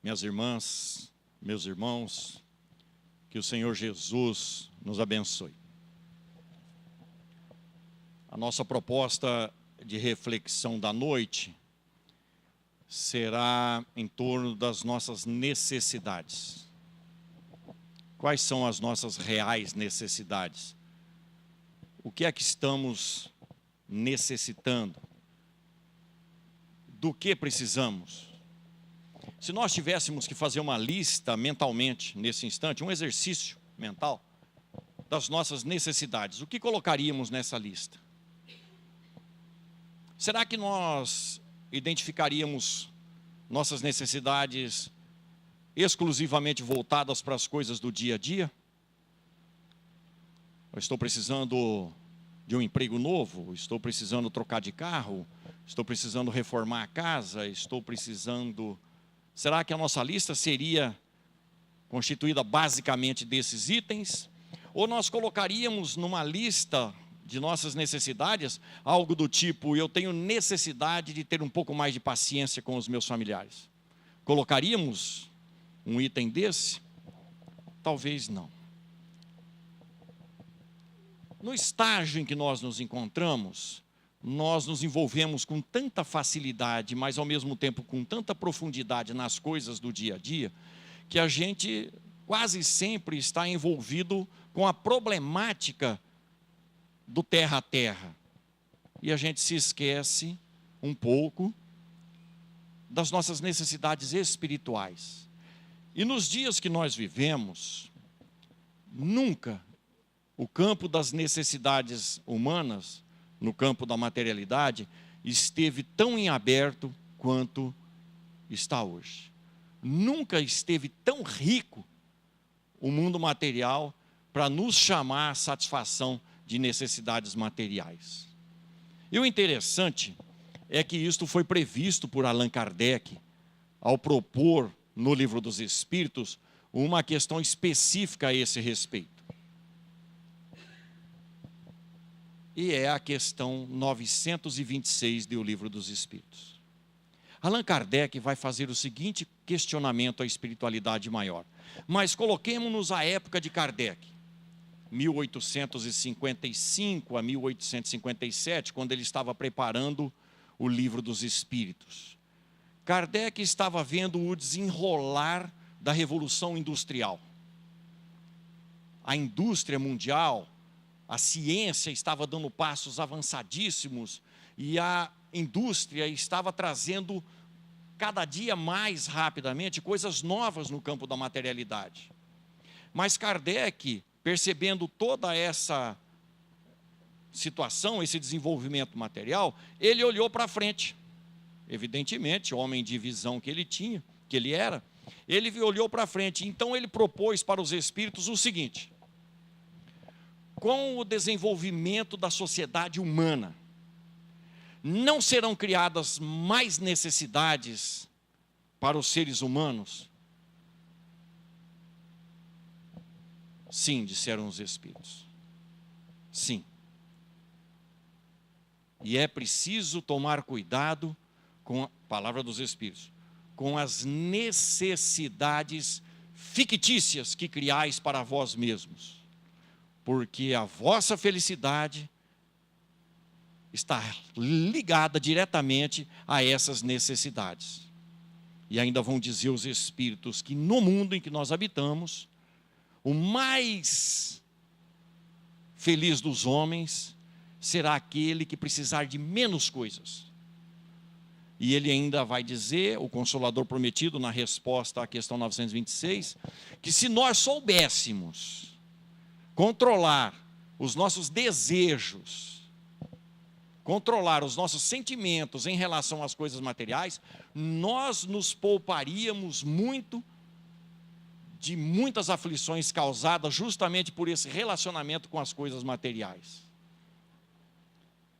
minhas irmãs, meus irmãos, que o Senhor Jesus nos abençoe. A nossa proposta de reflexão da noite será em torno das nossas necessidades. Quais são as nossas reais necessidades? O que é que estamos necessitando? Do que precisamos? Se nós tivéssemos que fazer uma lista mentalmente, nesse instante, um exercício mental das nossas necessidades, o que colocaríamos nessa lista? Será que nós identificaríamos nossas necessidades exclusivamente voltadas para as coisas do dia a dia? Eu estou precisando de um emprego novo, estou precisando trocar de carro, estou precisando reformar a casa, estou precisando... Será que a nossa lista seria constituída basicamente desses itens? Ou nós colocaríamos numa lista de nossas necessidades algo do tipo: eu tenho necessidade de ter um pouco mais de paciência com os meus familiares? Colocaríamos um item desse? Talvez não. No estágio em que nós nos encontramos, nós nos envolvemos com tanta facilidade, mas ao mesmo tempo com tanta profundidade nas coisas do dia a dia, que a gente quase sempre está envolvido com a problemática do terra a terra. E a gente se esquece um pouco das nossas necessidades espirituais. E nos dias que nós vivemos, nunca o campo das necessidades humanas, no campo da materialidade, esteve tão em aberto quanto está hoje. Nunca esteve tão rico o mundo material para nos chamar à satisfação de necessidades materiais. E o interessante é que isto foi previsto por Allan Kardec ao propor no Livro dos Espíritos uma questão específica a esse respeito. E é a questão 926 do Livro dos Espíritos. Allan Kardec vai fazer o seguinte questionamento à espiritualidade maior. Mas coloquemos-nos à época de Kardec, 1855 a 1857, quando ele estava preparando o Livro dos Espíritos. Kardec estava vendo o desenrolar da Revolução Industrial. A indústria mundial, a ciência estava dando passos avançadíssimos e a indústria estava trazendo cada dia mais rapidamente coisas novas no campo da materialidade. Mas Kardec, percebendo toda essa situação, esse desenvolvimento material, ele olhou para frente. Evidentemente, homem de visão que ele tinha, que ele era, ele olhou para frente. Então ele propôs para os espíritos o seguinte: com o desenvolvimento da sociedade humana, não serão criadas mais necessidades para os seres humanos? Sim, disseram os espíritos. Sim. E é preciso tomar cuidado com a palavra dos espíritos, com as necessidades fictícias que criais para vós mesmos. Porque a vossa felicidade está ligada diretamente a essas necessidades. E ainda vão dizer os espíritos que no mundo em que nós habitamos, o mais feliz dos homens será aquele que precisar de menos coisas. E ele ainda vai dizer, o Consolador Prometido, na resposta à questão 926, que se nós soubéssemos controlar os nossos desejos, controlar os nossos sentimentos em relação às coisas materiais, nós nos pouparíamos muito de muitas aflições causadas justamente por esse relacionamento com as coisas materiais.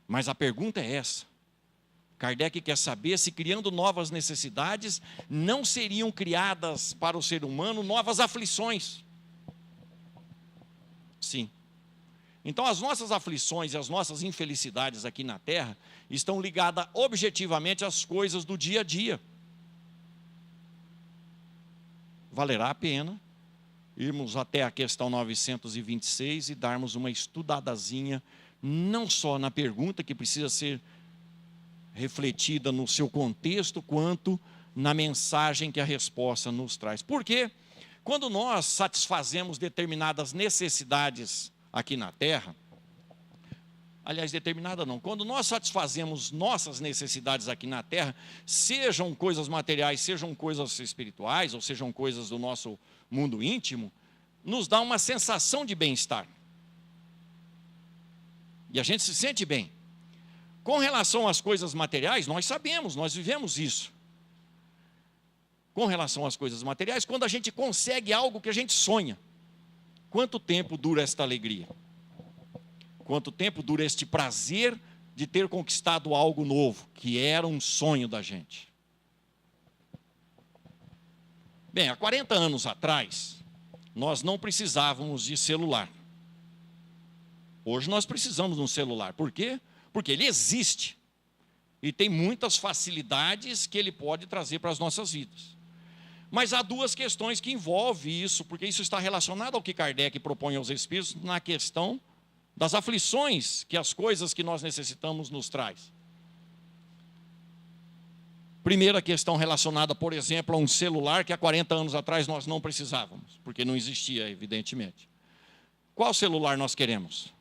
Mas a pergunta é essa. Kardec quer saber se, criando novas necessidades, não seriam criadas para o ser humano novas aflições. Sim. Então as nossas aflições e as nossas infelicidades aqui na Terra estão ligadas objetivamente às coisas do dia a dia. valerá a pena irmos até a questão 926 e darmos uma estudadazinha, não só na pergunta que precisa ser refletida no seu contexto, quanto na mensagem que a resposta nos traz. Porque quando nós satisfazemos determinadas necessidades aqui na Terra, aliás, determinada não, quando nós satisfazemos nossas necessidades aqui na Terra, sejam coisas materiais, sejam coisas espirituais, ou sejam coisas do nosso mundo íntimo, nos dá uma sensação de bem-estar. E a gente se sente bem. Com relação às coisas materiais, nós sabemos, nós vivemos isso. Com relação às coisas materiais, quando a gente consegue algo que a gente sonha, quanto tempo dura esta alegria? Quanto tempo dura este prazer de ter conquistado algo novo, que era um sonho da gente? Bem, há 40 anos atrás, nós não precisávamos de celular. Hoje nós precisamos de um celular. Por quê? Porque ele existe. E tem muitas facilidades que ele pode trazer para as nossas vidas. Mas há duas questões que envolvem isso, porque isso está relacionado ao que Kardec propõe aos espíritos na questão das aflições que as coisas que nós necessitamos nos traz. Primeira questão relacionada, por exemplo, a um celular que há 40 anos atrás nós não precisávamos, porque não existia, evidentemente. Qual celular nós queremos?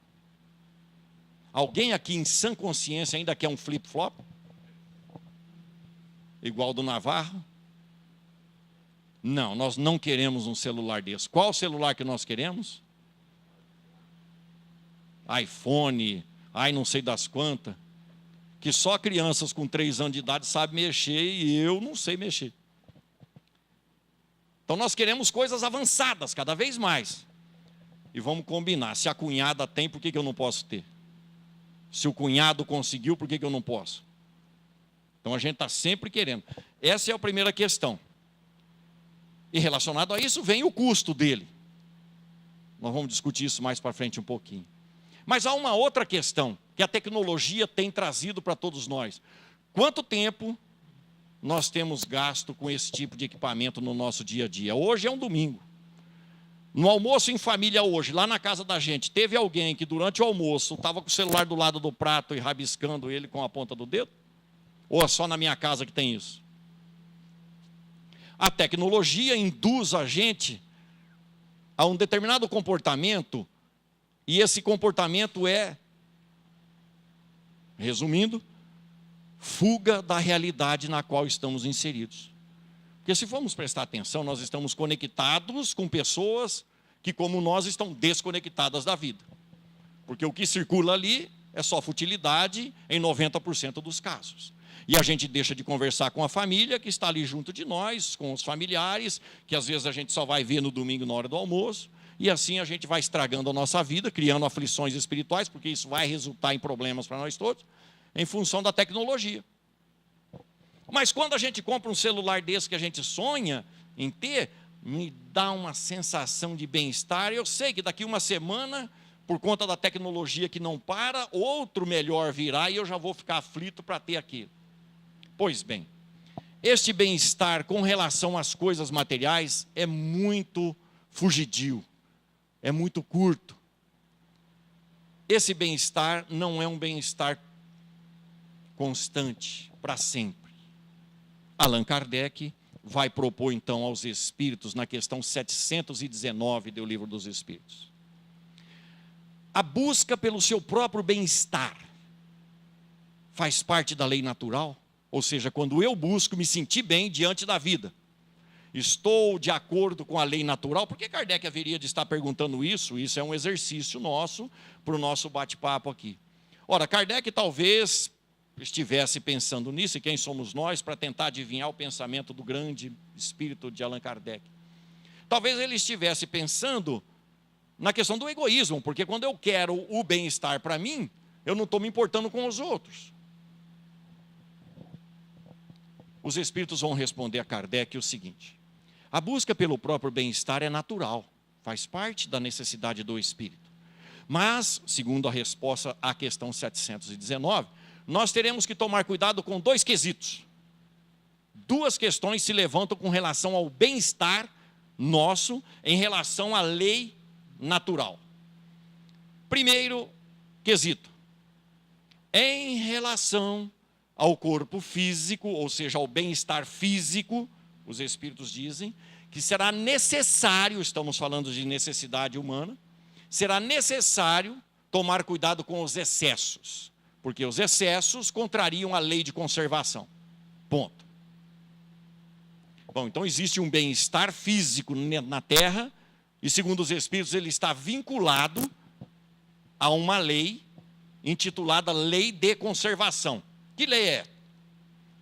Alguém aqui em sã consciência ainda quer um flip-flop? Igual do Navarro? Não, nós não queremos um celular desse. Qual celular que nós queremos? iPhone, não sei das quantas, que só crianças com 3 anos de idade sabem mexer e eu não sei mexer. Então nós queremos coisas avançadas, cada vez mais. E vamos combinar, se a cunhada tem, por que eu não posso ter? Se o cunhado conseguiu, por que eu não posso? Então a gente está sempre querendo. Essa é a primeira questão. E relacionado a isso vem o custo dele. Nós vamos discutir isso mais para frente um pouquinho. Mas há uma outra questão que a tecnologia tem trazido para todos nós. Quanto tempo nós temos gasto com esse tipo de equipamento no nosso dia a dia? Hoje é um domingo. No almoço em família hoje, lá na casa da gente, teve alguém que durante o almoço estava com o celular do lado do prato e rabiscando ele com a ponta do dedo? Ou é só na minha casa que tem isso? A tecnologia induz a gente a um determinado comportamento, e esse comportamento é, resumindo, fuga da realidade na qual estamos inseridos. Porque se formos prestar atenção, nós estamos conectados com pessoas que, como nós, estão desconectadas da vida. Porque o que circula ali é só futilidade em 90% dos casos. E a gente deixa de conversar com a família que está ali junto de nós, com os familiares, que às vezes a gente só vai ver no domingo na hora do almoço. E assim a gente vai estragando a nossa vida, criando aflições espirituais, porque isso vai resultar em problemas para nós todos, em função da tecnologia. Mas quando a gente compra um celular desse que a gente sonha em ter, me dá uma sensação de bem-estar. Eu sei que daqui uma semana, por conta da tecnologia que não para, outro melhor virá e eu já vou ficar aflito para ter aquilo. Pois bem, este bem-estar com relação às coisas materiais é muito fugidio, é muito curto. Esse bem-estar não é um bem-estar constante, para sempre. Allan Kardec vai propor então aos espíritos, na questão 719 do Livro dos Espíritos, a busca pelo seu próprio bem-estar faz parte da lei natural, ou seja, quando eu busco me sentir bem diante da vida, estou de acordo com a lei natural. Por que Kardec haveria de estar perguntando isso? Isso é um exercício nosso, para o nosso bate-papo aqui. Ora, Kardec talvez estivesse pensando nisso, e quem somos nós para tentar adivinhar o pensamento do grande espírito de Allan Kardec? Talvez ele estivesse pensando na questão do egoísmo, porque quando eu quero o bem-estar para mim, eu não estou me importando com os outros. Os espíritos vão responder a Kardec o seguinte: a busca pelo próprio bem-estar é natural, faz parte da necessidade do espírito. Mas, segundo a resposta à questão 719, nós teremos que tomar cuidado com 2 quesitos. 2 questões se levantam com relação ao bem-estar nosso em relação à lei natural. Primeiro quesito, em relação ao corpo físico, ou seja, ao bem-estar físico, os Espíritos dizem que será necessário, estamos falando de necessidade humana, será necessário tomar cuidado com os excessos, porque os excessos contrariam a lei de conservação. Ponto. Bom, então existe um bem-estar físico na Terra, e segundo os Espíritos ele está vinculado a uma lei intitulada Lei de Conservação. Que lei é?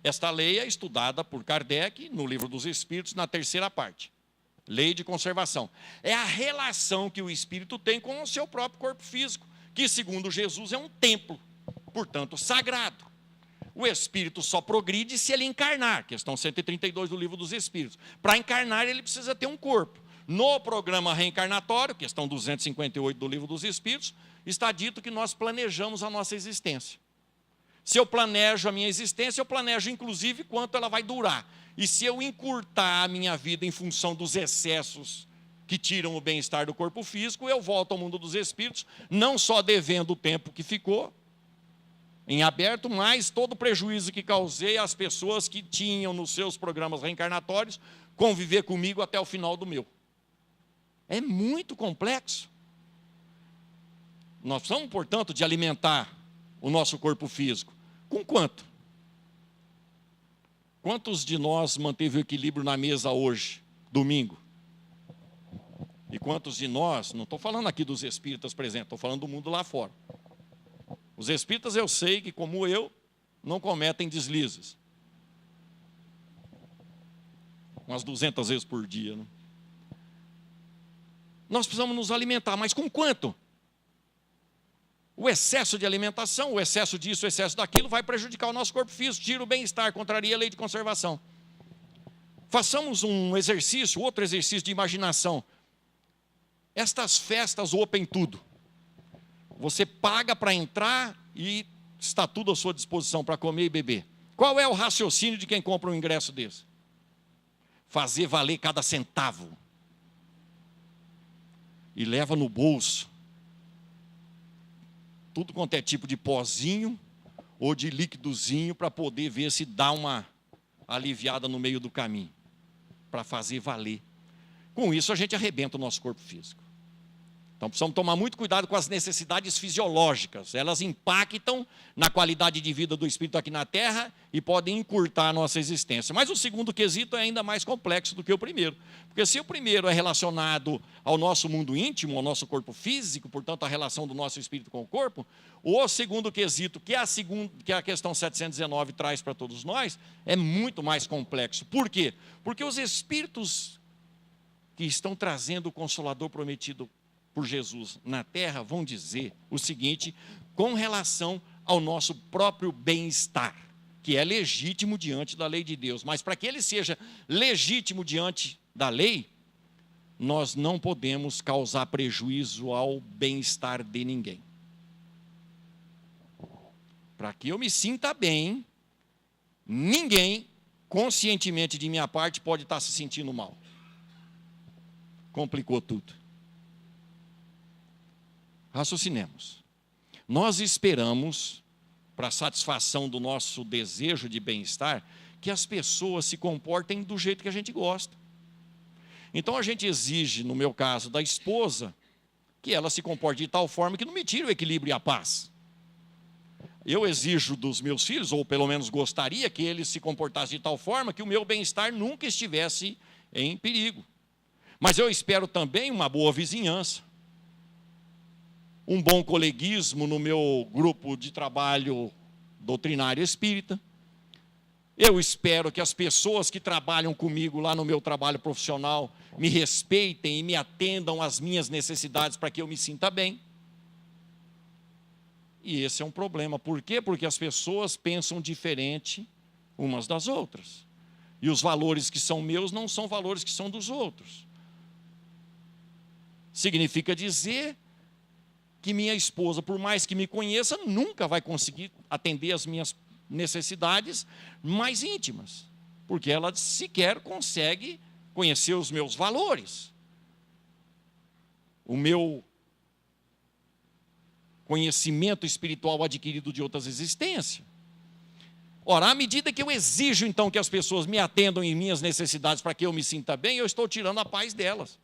Esta lei é estudada por Kardec no Livro dos Espíritos, na terceira parte. Lei de conservação. É a relação que o espírito tem com o seu próprio corpo físico, que segundo Jesus é um templo, portanto sagrado. O espírito só progride se ele encarnar, questão 132 do Livro dos Espíritos. Para encarnar ele precisa ter um corpo. No programa reencarnatório, questão 258 do Livro dos Espíritos, está dito que nós planejamos a nossa existência. Se eu planejo a minha existência, eu planejo inclusive quanto ela vai durar. E se eu encurtar a minha vida em função dos excessos que tiram o bem-estar do corpo físico, eu volto ao mundo dos espíritos, não só devendo o tempo que ficou em aberto, mas todo o prejuízo que causei às pessoas que tinham nos seus programas reencarnatórios conviver comigo até o final do meu. É muito complexo. Nós precisamos, portanto, de alimentar o nosso corpo físico. Com quanto? Quantos de nós manteve o equilíbrio na mesa hoje, domingo? E quantos de nós, não estou falando aqui dos espíritas presentes, estou falando do mundo lá fora. Os espíritas eu sei que, como eu, não cometem deslizes. Umas 200 vezes por dia. Né? Nós precisamos nos alimentar, mas com quanto? O excesso de alimentação, o excesso disso, o excesso daquilo, vai prejudicar o nosso corpo físico, tira o bem-estar, contraria a lei de conservação. Façamos um exercício, outro exercício de imaginação. Estas festas open tudo. Você paga para entrar e está tudo à sua disposição para comer e beber. Qual é o raciocínio de quem compra um ingresso desse? Fazer valer cada centavo. E leva no bolso tudo quanto é tipo de pozinho ou de líquidozinho para poder ver se dá uma aliviada no meio do caminho, para fazer valer. Com isso a gente arrebenta o nosso corpo físico. Então precisamos tomar muito cuidado com as necessidades fisiológicas. Elas impactam na qualidade de vida do espírito aqui na Terra e podem encurtar a nossa existência. Mas o segundo quesito é ainda mais complexo do que o primeiro. Porque se o primeiro é relacionado ao nosso mundo íntimo, ao nosso corpo físico, portanto a relação do nosso espírito com o corpo, o segundo quesito, que a questão 719 traz para todos nós, é muito mais complexo. Por quê? Porque os espíritos que estão trazendo o Consolador prometido por Jesus na terra vão dizer o seguinte com relação ao nosso próprio bem-estar, que é legítimo diante da lei de Deus, mas para que ele seja legítimo diante da lei, nós não podemos causar prejuízo ao bem-estar de ninguém. Para que eu me sinta bem, ninguém, conscientemente de minha parte, pode estar se sentindo mal. Complicou tudo. Raciocinemos. Nós esperamos, para a satisfação do nosso desejo de bem-estar, que as pessoas se comportem do jeito que a gente gosta. Então a gente exige, no meu caso, da esposa, que ela se comporte de tal forma que não me tire o equilíbrio e a paz. Eu exijo dos meus filhos, ou pelo menos gostaria que eles se comportassem de tal forma que o meu bem-estar nunca estivesse em perigo. Mas eu espero também uma boa vizinhança, um bom coleguismo no meu grupo de trabalho doutrinário espírita. Eu espero que as pessoas que trabalham comigo lá no meu trabalho profissional me respeitem e me atendam às minhas necessidades para que eu me sinta bem. E esse é um problema. Por quê? Porque as pessoas pensam diferente umas das outras. E os valores que são meus não são valores que são dos outros. Significa dizer que minha esposa, por mais que me conheça, nunca vai conseguir atender as minhas necessidades mais íntimas, porque ela sequer consegue conhecer os meus valores, o meu conhecimento espiritual adquirido de outras existências. Ora, à medida que eu exijo, então, que as pessoas me atendam em minhas necessidades para que eu me sinta bem, eu estou tirando a paz delas.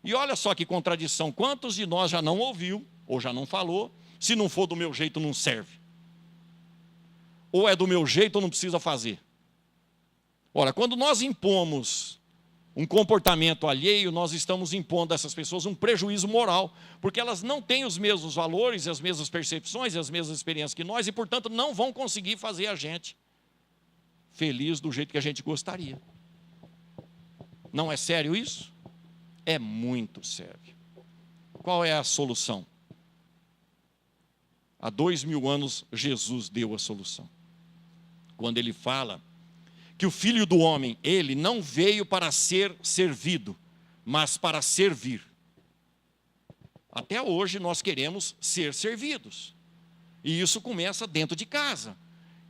E olha só que contradição, quantos de nós já não ouviu, ou já não falou, se não for do meu jeito não serve. Ou é do meu jeito ou não precisa fazer. Ora, quando nós impomos um comportamento alheio, nós estamos impondo a essas pessoas um prejuízo moral, porque elas não têm os mesmos valores, as mesmas percepções e as mesmas experiências que nós, e, portanto, não vão conseguir fazer a gente feliz do jeito que a gente gostaria. Não é sério isso? É muito sério. Qual é a solução? Há 2000 anos, Jesus deu a solução. Quando ele fala que o Filho do Homem, ele não veio para ser servido, mas para servir. Até hoje nós queremos ser servidos. E isso começa dentro de casa.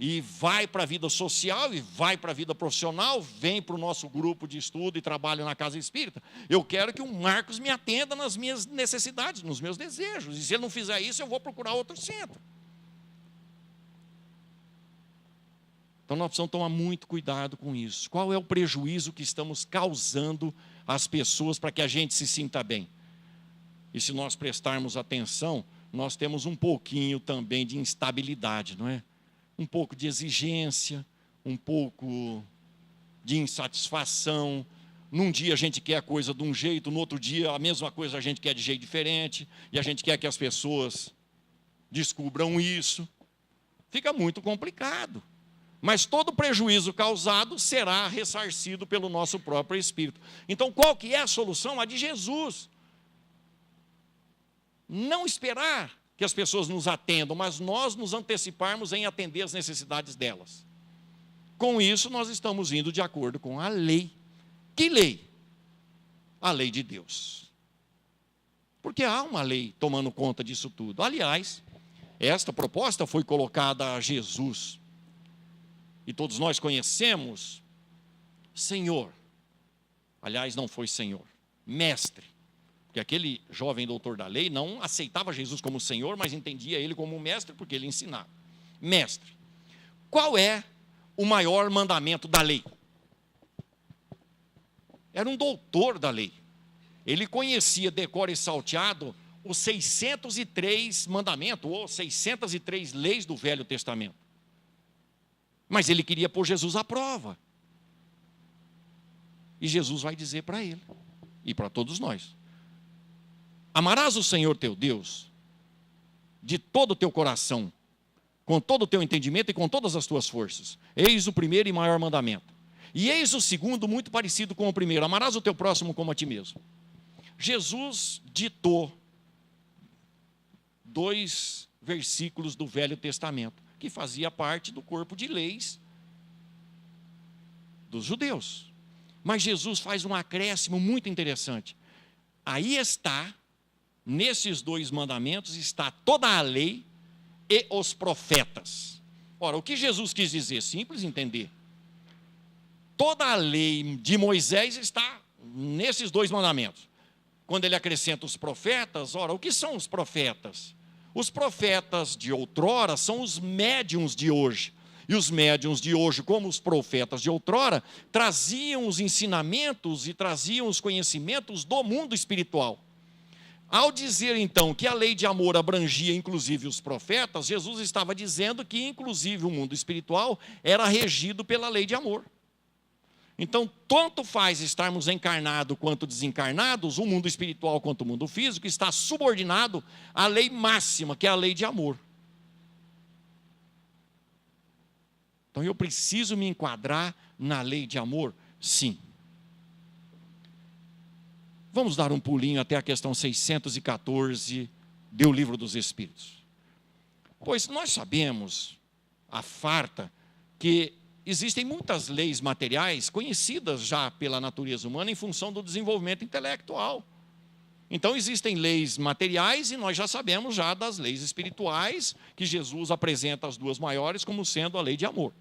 E vai para a vida social, e vai para a vida profissional, vem para o nosso grupo de estudo e trabalho na casa espírita. Eu quero que o Marcos me atenda nas minhas necessidades, nos meus desejos. E se ele não fizer isso, eu vou procurar outro centro. Então nós precisamos tomar muito cuidado com isso. Qual é o prejuízo que estamos causando às pessoas para que a gente se sinta bem? E se nós prestarmos atenção, nós temos um pouquinho também de instabilidade, não é? Um pouco de exigência, um pouco de insatisfação. Num dia a gente quer a coisa de um jeito, no outro dia a mesma coisa a gente quer de jeito diferente, e a gente quer que as pessoas descubram isso. Fica muito complicado. Mas todo prejuízo causado será ressarcido pelo nosso próprio espírito. Então, qual que é a solução? A de Jesus. Não esperar que as pessoas nos atendam, mas nós nos anteciparmos em atender as necessidades delas. Com isso, nós estamos indo de acordo com a lei. Que lei? A lei de Deus. Porque há uma lei tomando conta disso tudo. Aliás, esta proposta foi colocada a Jesus. E todos nós conhecemos Senhor. Aliás, não foi Senhor, mestre. Porque aquele jovem doutor da lei não aceitava Jesus como Senhor, mas entendia ele como mestre, porque ele ensinava. Mestre. Qual é o maior mandamento da lei? Era um doutor da lei. Ele conhecia, decor e salteado, os 603 mandamentos, ou 603 leis do Velho Testamento. Mas ele queria pôr Jesus à prova. E Jesus vai dizer para ele, e para todos nós: amarás o Senhor teu Deus de todo o teu coração, com todo o teu entendimento e com todas as tuas forças. Eis o primeiro e maior mandamento. E eis o segundo, muito parecido com o primeiro: amarás o teu próximo como a ti mesmo. Jesus ditou 2 versículos do Velho Testamento, que fazia parte do corpo de leis dos judeus. Mas Jesus faz um acréscimo muito interessante. Aí está, nesses 2 mandamentos, está toda a lei e os profetas. Ora, o que Jesus quis dizer? Simples entender. Toda a lei de Moisés está nesses 2 mandamentos. Quando ele acrescenta os profetas, ora, o que são os profetas? Os profetas de outrora são os médiuns de hoje. E os médiuns de hoje, como os profetas de outrora, traziam os ensinamentos e traziam os conhecimentos do mundo espiritual. Ao dizer, então, que a lei de amor abrangia inclusive os profetas, Jesus estava dizendo que inclusive o mundo espiritual era regido pela lei de amor. Então, tanto faz estarmos encarnados quanto desencarnados, o mundo espiritual quanto o mundo físico está subordinado à lei máxima, que é a lei de amor. Então, eu preciso me enquadrar na lei de amor? Sim. Vamos dar um pulinho até a questão 614 do Livro dos Espíritos. Pois nós sabemos, a farta, que existem muitas leis materiais conhecidas já pela natureza humana em função do desenvolvimento intelectual. Então existem leis materiais e nós já sabemos já das leis espirituais, que Jesus apresenta as 2 maiores como sendo a lei de amor.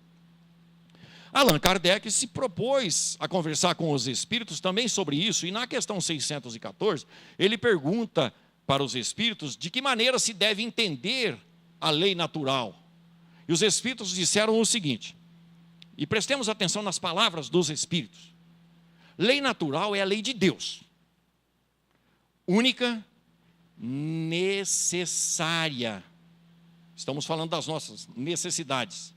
Allan Kardec se propôs a conversar com os espíritos também sobre isso, e na questão 614, ele pergunta para os espíritos de que maneira se deve entender a lei natural. E os espíritos disseram o seguinte, e prestemos atenção nas palavras dos espíritos: lei natural é a lei de Deus, única, necessária. Estamos falando das nossas necessidades.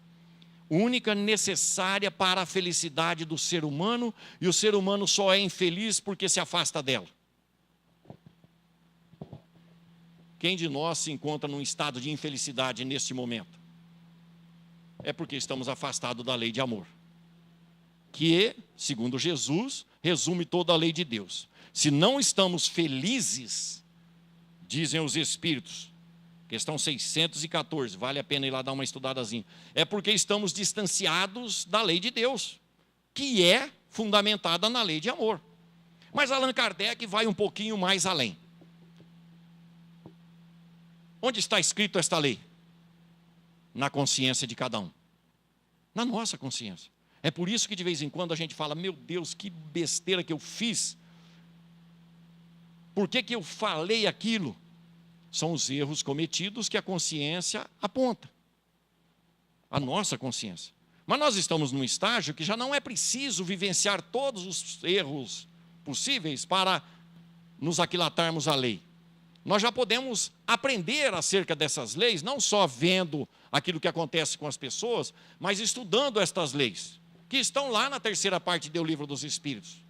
Única, necessária para a felicidade do ser humano, e o ser humano só é infeliz porque se afasta dela. Quem de nós se encontra num estado de infelicidade neste momento? É porque estamos afastados da lei de amor, que, segundo Jesus, resume toda a lei de Deus. Se não estamos felizes, dizem os espíritos, questão 614, vale a pena ir lá dar uma estudadazinha, é porque estamos distanciados da lei de Deus, que é fundamentada na lei de amor. Mas Allan Kardec vai um pouquinho mais além. Onde está escrito esta lei? Na consciência de cada um. Na nossa consciência. É por isso que de vez em quando a gente fala: meu Deus, que besteira que eu fiz. Por que eu falei aquilo? São os erros cometidos que a consciência aponta. A nossa consciência. Mas nós estamos num estágio que já não é preciso vivenciar todos os erros possíveis para nos aquilatarmos à lei. Nós já podemos aprender acerca dessas leis, não só vendo aquilo que acontece com as pessoas, mas estudando estas leis, que estão lá na terceira parte do Livro dos Espíritos.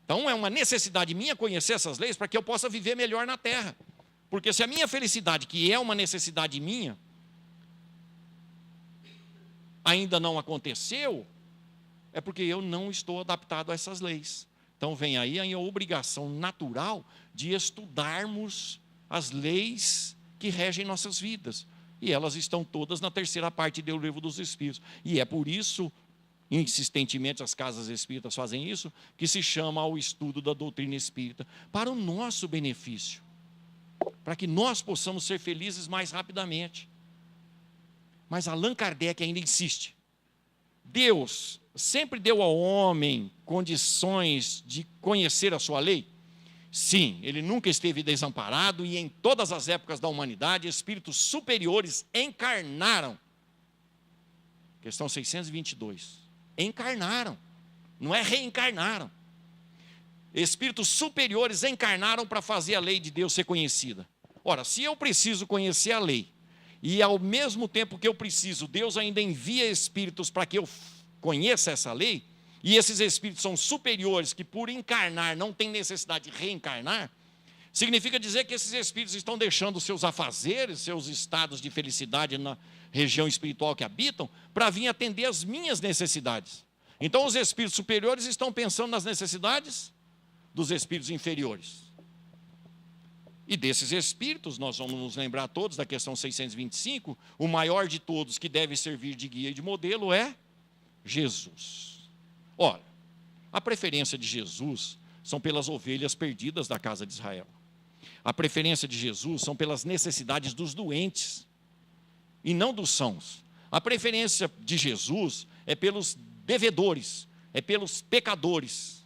Então é uma necessidade minha conhecer essas leis para que eu possa viver melhor na Terra. Porque se a minha felicidade, que é uma necessidade minha, ainda não aconteceu, é porque eu não estou adaptado a essas leis. Então vem aí a obrigação natural de estudarmos as leis que regem nossas vidas. E elas estão todas na terceira parte do Livro dos Espíritos. E é por isso, insistentemente, as casas espíritas fazem isso, que se chama ao estudo da doutrina espírita, para o nosso benefício, para que nós possamos ser felizes mais rapidamente. Mas Allan Kardec ainda insiste. Deus sempre deu ao homem condições de conhecer a sua lei? Sim, ele nunca esteve desamparado, e em todas as épocas da humanidade, espíritos superiores encarnaram. Questão 622. Encarnaram, não é reencarnaram. Espíritos superiores encarnaram para fazer a lei de Deus ser conhecida. Ora, se eu preciso conhecer a lei, e ao mesmo tempo que eu preciso, Deus ainda envia espíritos para que eu conheça essa lei, e esses espíritos são superiores, que por encarnar não têm necessidade de reencarnar, significa dizer que esses espíritos estão deixando seus afazeres, seus estados de felicidade na região espiritual que habitam, para vir atender as minhas necessidades. Então os espíritos superiores estão pensando nas necessidades dos espíritos inferiores. E desses espíritos, nós vamos nos lembrar todos da questão 625, o maior de todos que deve servir de guia e de modelo é Jesus. Ora, a preferência de Jesus são pelas ovelhas perdidas da casa de Israel. A preferência de Jesus são pelas necessidades dos doentes, e não dos sãos. A preferência de Jesus é pelos devedores, é pelos pecadores,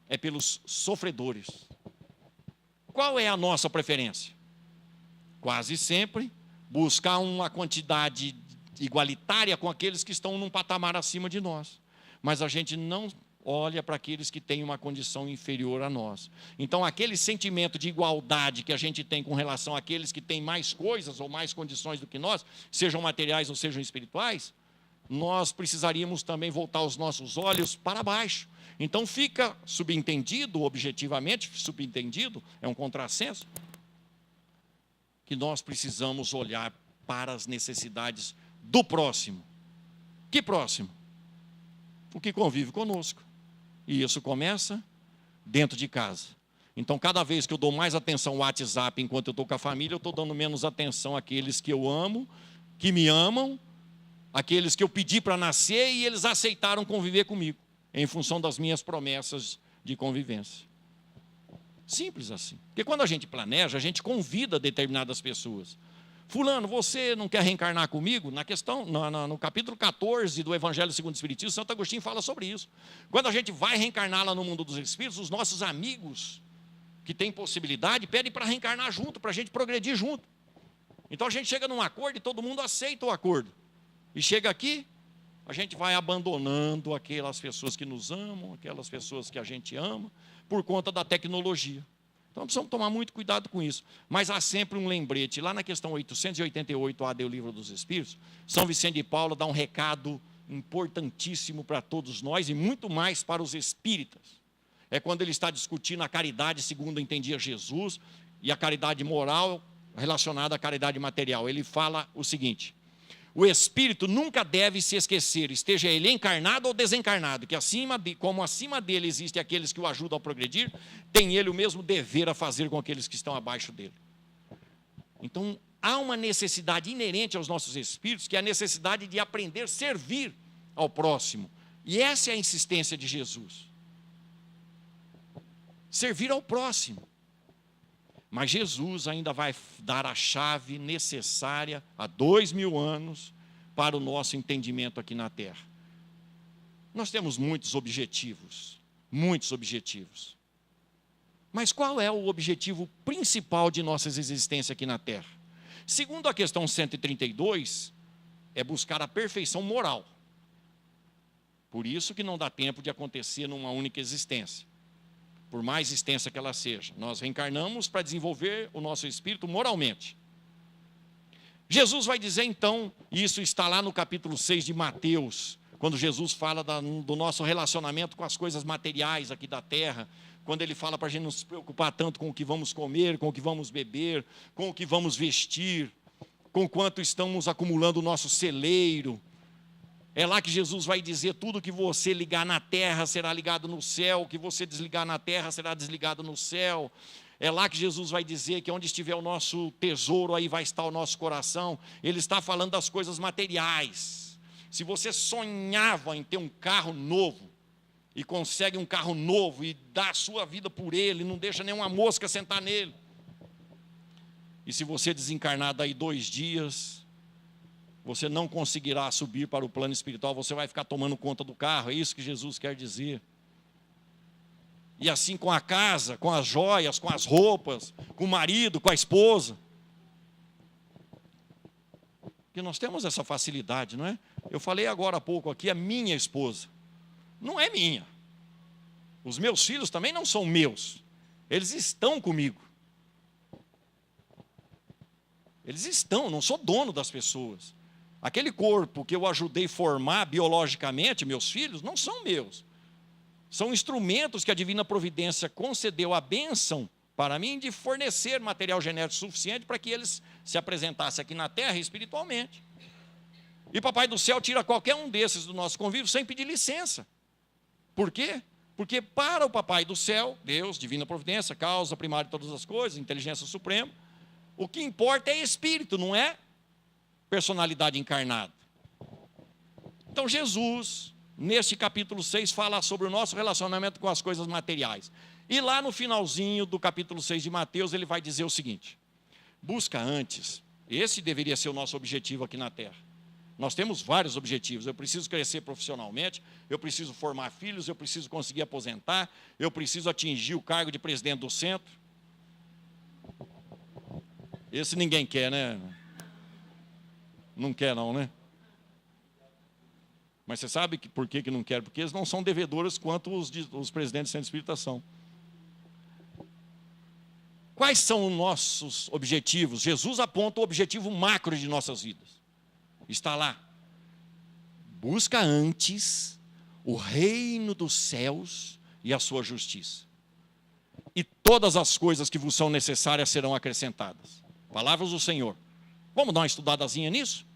é pelos sofredores. Qual é a nossa preferência? Quase sempre buscar uma quantidade igualitária com aqueles que estão num patamar acima de nós. Mas a gente não olha para aqueles que têm uma condição inferior a nós. Então, aquele sentimento de igualdade que a gente tem com relação àqueles que têm mais coisas ou mais condições do que nós, sejam materiais ou sejam espirituais, nós precisaríamos também voltar os nossos olhos para baixo. Então, fica subentendido, objetivamente, subentendido, é um contrassenso, que nós precisamos olhar para as necessidades do próximo. Que próximo? O que convive conosco. E isso começa dentro de casa. Então, cada vez que eu dou mais atenção ao WhatsApp enquanto eu estou com a família, eu estou dando menos atenção àqueles que eu amo, que me amam, aqueles que eu pedi para nascer e eles aceitaram conviver comigo, em função das minhas promessas de convivência. Simples assim. Porque quando a gente planeja, a gente convida determinadas pessoas. fulano, você não quer reencarnar comigo? Na questão, no capítulo 14 do Evangelho segundo o Espiritismo, Santo Agostinho fala sobre isso. Quando a gente vai reencarnar lá no mundo dos espíritos, os nossos amigos que têm possibilidade pedem para reencarnar junto, para a gente progredir junto. Então a gente chega num acordo e todo mundo aceita o acordo. E chega aqui, a gente vai abandonando aquelas pessoas que nos amam, aquelas pessoas que a gente ama, por conta da tecnologia. Então precisamos tomar muito cuidado com isso. Mas há sempre um lembrete. Lá na questão 888A do Livro dos Espíritos, São Vicente de Paula dá um recado importantíssimo para todos nós e muito mais para os espíritas. É quando ele está discutindo a caridade segundo entendia Jesus e a caridade moral relacionada à caridade material. Ele fala o seguinte: o espírito nunca deve se esquecer, esteja ele encarnado ou desencarnado, que como acima dele existem aqueles que o ajudam a progredir, tem ele o mesmo dever a fazer com aqueles que estão abaixo dele. Então, há uma necessidade inerente aos nossos espíritos, que é a necessidade de aprender a servir ao próximo. E essa é a insistência de Jesus. Servir ao próximo. Mas Jesus ainda vai dar a chave necessária há 2000 anos para o nosso entendimento aqui na Terra. Nós temos muitos objetivos, Mas qual é o objetivo principal de nossa existência aqui na Terra? Segundo a questão 132, é buscar a perfeição moral. Por isso que não dá tempo de acontecer numa única existência. Por mais extensa que ela seja. Nós reencarnamos para desenvolver o nosso espírito moralmente. Jesus vai dizer então, e isso está lá no capítulo 6 de Mateus, quando Jesus fala do nosso relacionamento com as coisas materiais aqui da terra, quando ele fala para a gente não se preocupar tanto com o que vamos comer, com o que vamos beber, com o que vamos vestir, com quanto estamos acumulando o nosso celeiro. É lá que Jesus vai dizer: tudo que você ligar na terra será ligado no céu, o que você desligar na terra será desligado no céu. É lá que Jesus vai dizer que onde estiver o nosso tesouro, aí vai estar o nosso coração. Ele está falando das coisas materiais. Se você sonhava em ter um carro novo, e consegue um carro novo, e dá a sua vida por ele, não deixa nenhuma mosca sentar nele. E se você desencarnar daí 2 dias... você não conseguirá subir para o plano espiritual, você vai ficar tomando conta do carro, é isso que Jesus quer dizer. E assim com a casa, com as joias, com as roupas, com o marido, com a esposa. Porque nós temos essa facilidade, não é? Eu falei agora há pouco aqui, a minha esposa. Não é minha. Os meus filhos também não são meus. Eles estão comigo. Eles estão, não sou dono das pessoas. Aquele corpo que eu ajudei a formar biologicamente, meus filhos, não são meus. São instrumentos que a divina providência concedeu a bênção para mim de fornecer material genético suficiente para que eles se apresentassem aqui na terra espiritualmente. E Papai do Céu tira qualquer um desses do nosso convívio sem pedir licença. Por quê? Porque para o Papai do Céu, Deus, divina providência, causa primária de todas as coisas, inteligência suprema, o que importa é espírito, não é personalidade encarnada. Então Jesus, neste capítulo 6, fala sobre o nosso relacionamento com as coisas materiais. E lá no finalzinho do capítulo 6 de Mateus, ele vai dizer o seguinte: busca antes, esse deveria ser o nosso objetivo aqui na Terra. Nós temos vários objetivos. Eu preciso crescer profissionalmente, eu preciso formar filhos, eu preciso conseguir aposentar, eu preciso atingir o cargo de presidente do centro. Esse ninguém quer, né? Não quer não, né? Mas você sabe por que não quer? Porque eles não são devedores quanto os presidentes do centro espírita são. Quais são os nossos objetivos? Jesus aponta o objetivo macro de nossas vidas. Está lá. Busca antes o reino dos céus e a sua justiça. E todas as coisas que vos são necessárias serão acrescentadas. Palavras do Senhor. Vamos dar uma estudadazinha nisso?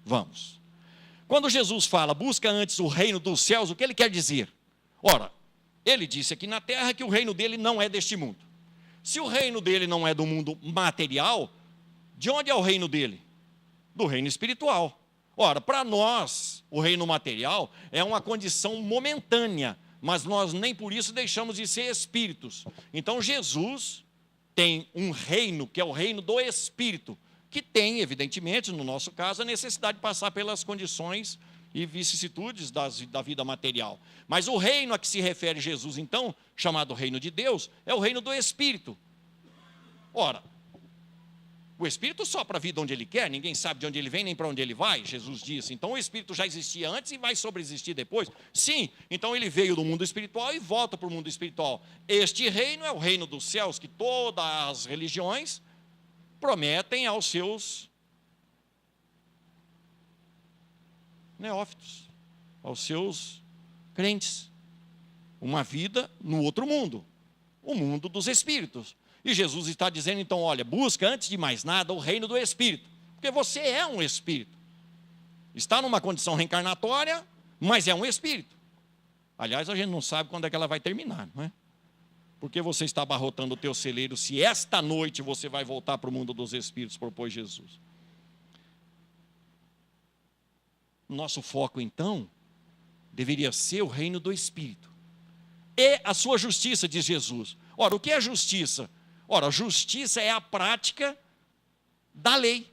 Vamos. Quando Jesus fala, busca antes o reino dos céus, o que ele quer dizer? Ora, ele disse aqui na terra que o reino dele não é deste mundo. Se o reino dele não é do mundo material, de onde é o reino dele? Do reino espiritual. Ora, para nós, o reino material é uma condição momentânea, mas nós nem por isso deixamos de ser espíritos. Então Jesus tem um reino, que é o reino do espírito, que tem, evidentemente, no nosso caso, a necessidade de passar pelas condições e vicissitudes da vida material. Mas o reino a que se refere Jesus, então, chamado reino de Deus, é o reino do Espírito. Ora, o Espírito sopra a vida onde ele quer, ninguém sabe de onde ele vem nem para onde ele vai, Jesus disse. Então o Espírito já existia antes e vai sobreexistir depois? Sim, então ele veio do mundo espiritual e volta para o mundo espiritual. Este reino é o reino dos céus, que todas as religiões prometem aos seus neófitos, aos seus crentes. Uma vida no outro mundo, o mundo dos espíritos. E Jesus está dizendo, então, olha, busca antes de mais nada o reino do Espírito, porque você é um Espírito. Está numa condição reencarnatória, mas é um Espírito. Aliás, a gente não sabe quando é que ela vai terminar, não é? Porque você está abarrotando o teu celeiro, se esta noite você vai voltar para o mundo dos Espíritos, propôs Jesus. Nosso foco, então, deveria ser o reino do Espírito. E a sua justiça, diz Jesus. Ora, o que é justiça? Ora, justiça é a prática da lei.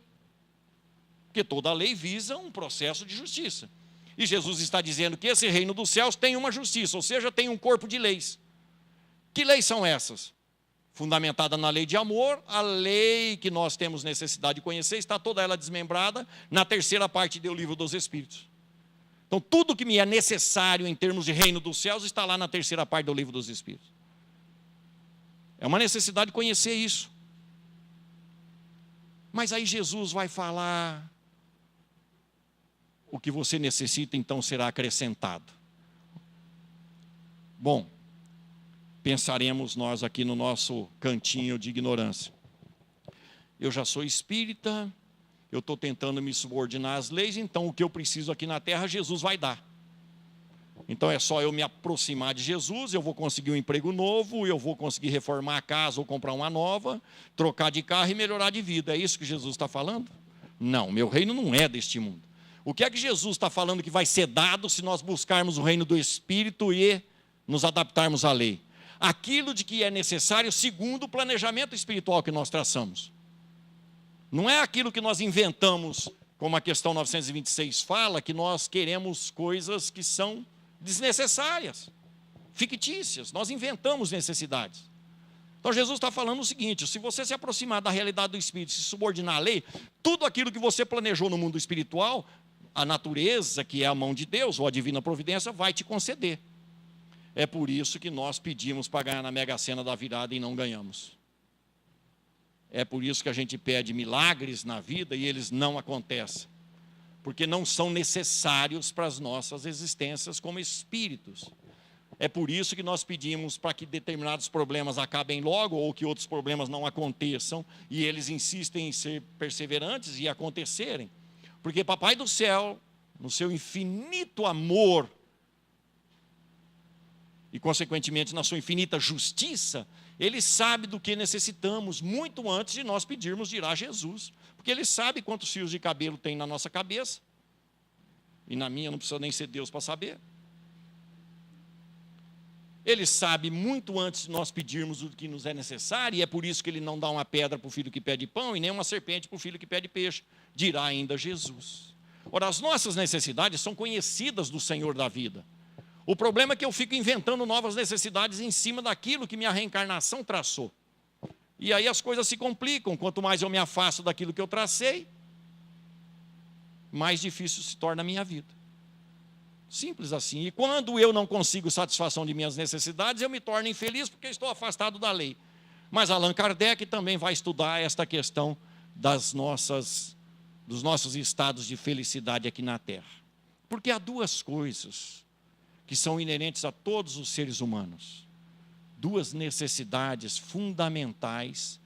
Porque toda lei visa um processo de justiça. E Jesus está dizendo que esse reino dos céus tem uma justiça, ou seja, tem um corpo de leis. Que leis são essas? Fundamentada na lei de amor, a lei que nós temos necessidade de conhecer, está toda ela desmembrada na terceira parte do livro dos Espíritos. Então, tudo que me é necessário em termos de reino dos céus está lá na terceira parte do livro dos Espíritos. É uma necessidade de conhecer isso. Mas aí Jesus vai falar, o que você necessita então será acrescentado. Bom, pensaremos nós aqui no nosso cantinho de ignorância. Eu já sou espírita, eu estou tentando me subordinar às leis, então o que eu preciso aqui na terra, Jesus vai dar. Então é só eu me aproximar de Jesus, eu vou conseguir um emprego novo, eu vou conseguir reformar a casa ou comprar uma nova, trocar de carro e melhorar de vida. É isso que Jesus está falando? Não, meu reino não é deste mundo. O que é que Jesus está falando que vai ser dado se nós buscarmos o reino do Espírito e nos adaptarmos à lei? Aquilo de que é necessário segundo o planejamento espiritual que nós traçamos. Não é aquilo que nós inventamos, como a questão 926 fala, que nós queremos coisas que são desnecessárias, fictícias. Nós inventamos necessidades. Então Jesus está falando o seguinte, se você se aproximar da realidade do Espírito, se subordinar à lei, tudo aquilo que você planejou no mundo espiritual, a natureza, que é a mão de Deus, ou a divina providência, vai te conceder. É por isso que nós pedimos para ganhar na Mega Sena da virada e não ganhamos. É por isso que a gente pede milagres na vida e eles não acontecem. Porque não são necessários para as nossas existências como espíritos. É por isso que nós pedimos para que determinados problemas acabem logo ou que outros problemas não aconteçam e eles insistem em ser perseverantes e acontecerem. Porque Papai do Céu, no seu infinito amor e, consequentemente, na sua infinita justiça, Ele sabe do que necessitamos muito antes de nós pedirmos de ir a Jesus. Porque Ele sabe quantos fios de cabelo tem na nossa cabeça. E na minha não precisa nem ser Deus para saber. Ele sabe muito antes de nós pedirmos o que nos é necessário, e é por isso que Ele não dá uma pedra para o filho que pede pão, e nem uma serpente para o filho que pede peixe, dirá ainda Jesus. Ora, as nossas necessidades são conhecidas do Senhor da vida. O problema é que eu fico inventando novas necessidades em cima daquilo que minha reencarnação traçou. E aí as coisas se complicam, quanto mais eu me afasto daquilo que eu tracei, mais difícil se torna a minha vida. Simples assim. E quando eu não consigo satisfação de minhas necessidades, eu me torno infeliz porque estou afastado da lei. Mas Allan Kardec também vai estudar esta questão dos nossos estados de felicidade aqui na Terra. Porque há duas coisas que são inerentes a todos os seres humanos. Duas necessidades fundamentais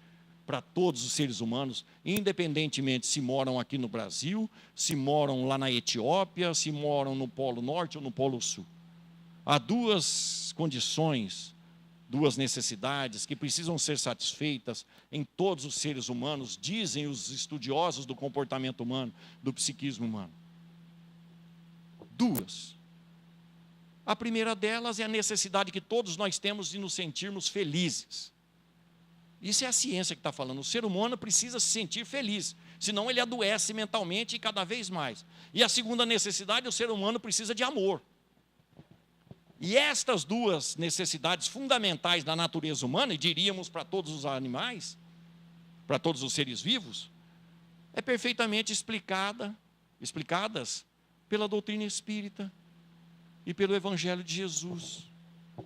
para todos os seres humanos, independentemente se moram aqui no Brasil, se moram lá na Etiópia, se moram no Polo Norte ou no Polo Sul. Há duas condições, duas necessidades que precisam ser satisfeitas em todos os seres humanos, dizem os estudiosos do comportamento humano, do psiquismo humano. Duas. A primeira delas é a necessidade que todos nós temos de nos sentirmos felizes. Isso é a ciência que está falando. O ser humano precisa se sentir feliz. senão ele adoece mentalmente e cada vez mais. E a segunda necessidade, o ser humano precisa de amor. E estas duas necessidades fundamentais da natureza humana, e diríamos para todos os animais, para todos os seres vivos, é perfeitamente explicadas pela doutrina espírita e pelo Evangelho de Jesus.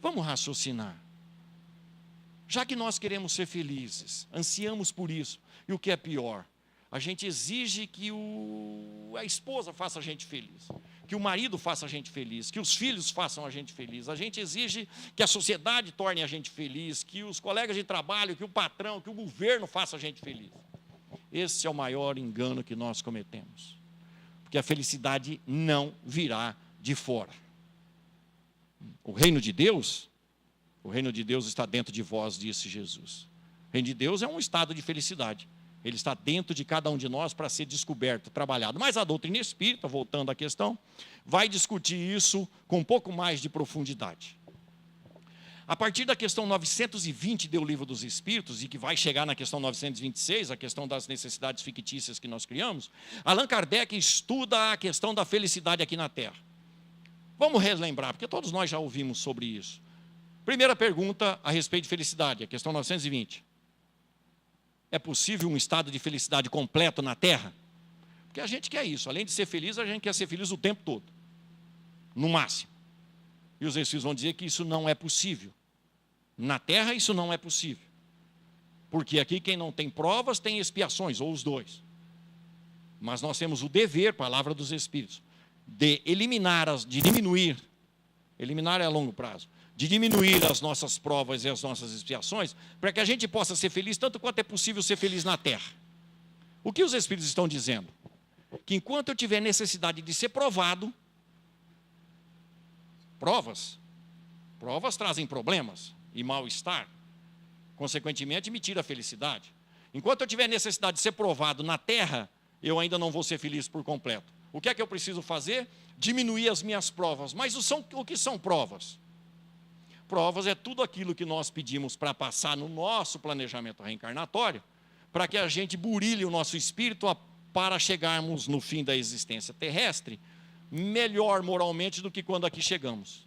Vamos raciocinar. Já que nós queremos ser felizes, ansiamos por isso, e o que é pior, a gente exige que a esposa faça a gente feliz, que o marido faça a gente feliz, que os filhos façam a gente feliz, a gente exige que a sociedade torne a gente feliz, que os colegas de trabalho, que o patrão, que o governo faça a gente feliz. Esse é o maior engano que nós cometemos, porque a felicidade não virá de fora. O reino de Deus está dentro de vós, disse Jesus. O reino de Deus é um estado de felicidade. Ele está dentro de cada um de nós para ser descoberto, trabalhado. Mas a doutrina espírita, voltando à questão, vai discutir isso com um pouco mais de profundidade. A partir da questão 920 do Livro dos Espíritos, e que vai chegar na questão 926, a questão das necessidades fictícias que nós criamos, Allan Kardec estuda a questão da felicidade aqui na Terra. Vamos relembrar, porque todos nós já ouvimos sobre isso. Primeira pergunta a respeito de felicidade, a questão 920. É possível um estado de felicidade completo na Terra? Porque a gente quer isso. Além de ser feliz, a gente quer ser feliz o tempo todo. No máximo. E os espíritos vão dizer que isso não é possível. Na Terra, isso não é possível. Porque aqui quem não tem provas, tem expiações, ou os dois. Mas nós temos o dever, palavra dos espíritos, de diminuir é a longo prazo, de diminuir as nossas provas e as nossas expiações, para que a gente possa ser feliz tanto quanto é possível ser feliz na Terra. O que os Espíritos estão dizendo? Que enquanto eu tiver necessidade de ser provado, provas trazem problemas e mal-estar, consequentemente me tira a felicidade. Enquanto eu tiver necessidade de ser provado na Terra, eu ainda não vou ser feliz por completo. O que é que eu preciso fazer? Diminuir as minhas provas. Mas o que são provas? Provas é tudo aquilo que nós pedimos para passar no nosso planejamento reencarnatório, para que a gente burilhe o nosso espírito para chegarmos no fim da existência terrestre, melhor moralmente do que quando aqui chegamos.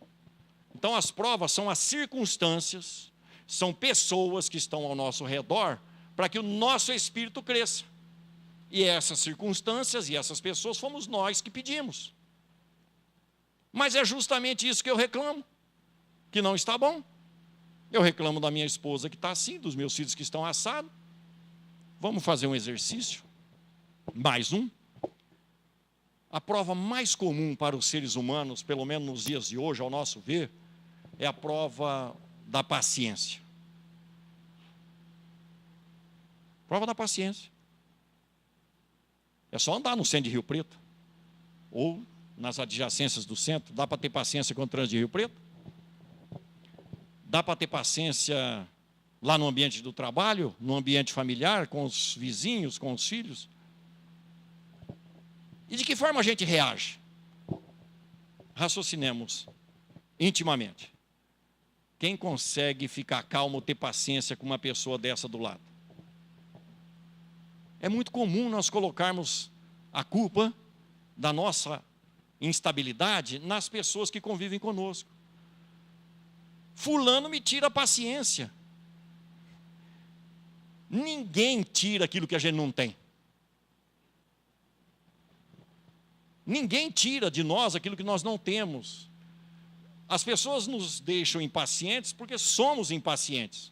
Então as provas são as circunstâncias, são pessoas que estão ao nosso redor, para que o nosso espírito cresça. E essas circunstâncias e essas pessoas fomos nós que pedimos. Mas é justamente isso que eu reclamo, que não está bom. Eu reclamo da minha esposa que está assim, dos meus filhos que estão assados. Vamos fazer um exercício? Mais um. A prova mais comum para os seres humanos, pelo menos nos dias de hoje, ao nosso ver, é a prova da paciência. Prova da paciência. É só andar no centro de Rio Preto, ou nas adjacências do centro. Dá para ter paciência com o trânsito de Rio Preto? Dá para ter paciência lá no ambiente do trabalho, no ambiente familiar, com os vizinhos, com os filhos? E de que forma a gente reage? Raciocinemos intimamente. Quem consegue ficar calmo, ter paciência com uma pessoa dessa do lado? É muito comum nós colocarmos a culpa da nossa instabilidade nas pessoas que convivem conosco. Fulano me tira a paciência. Ninguém tira aquilo que a gente não tem. Ninguém tira de nós aquilo que nós não temos. As pessoas nos deixam impacientes porque somos impacientes.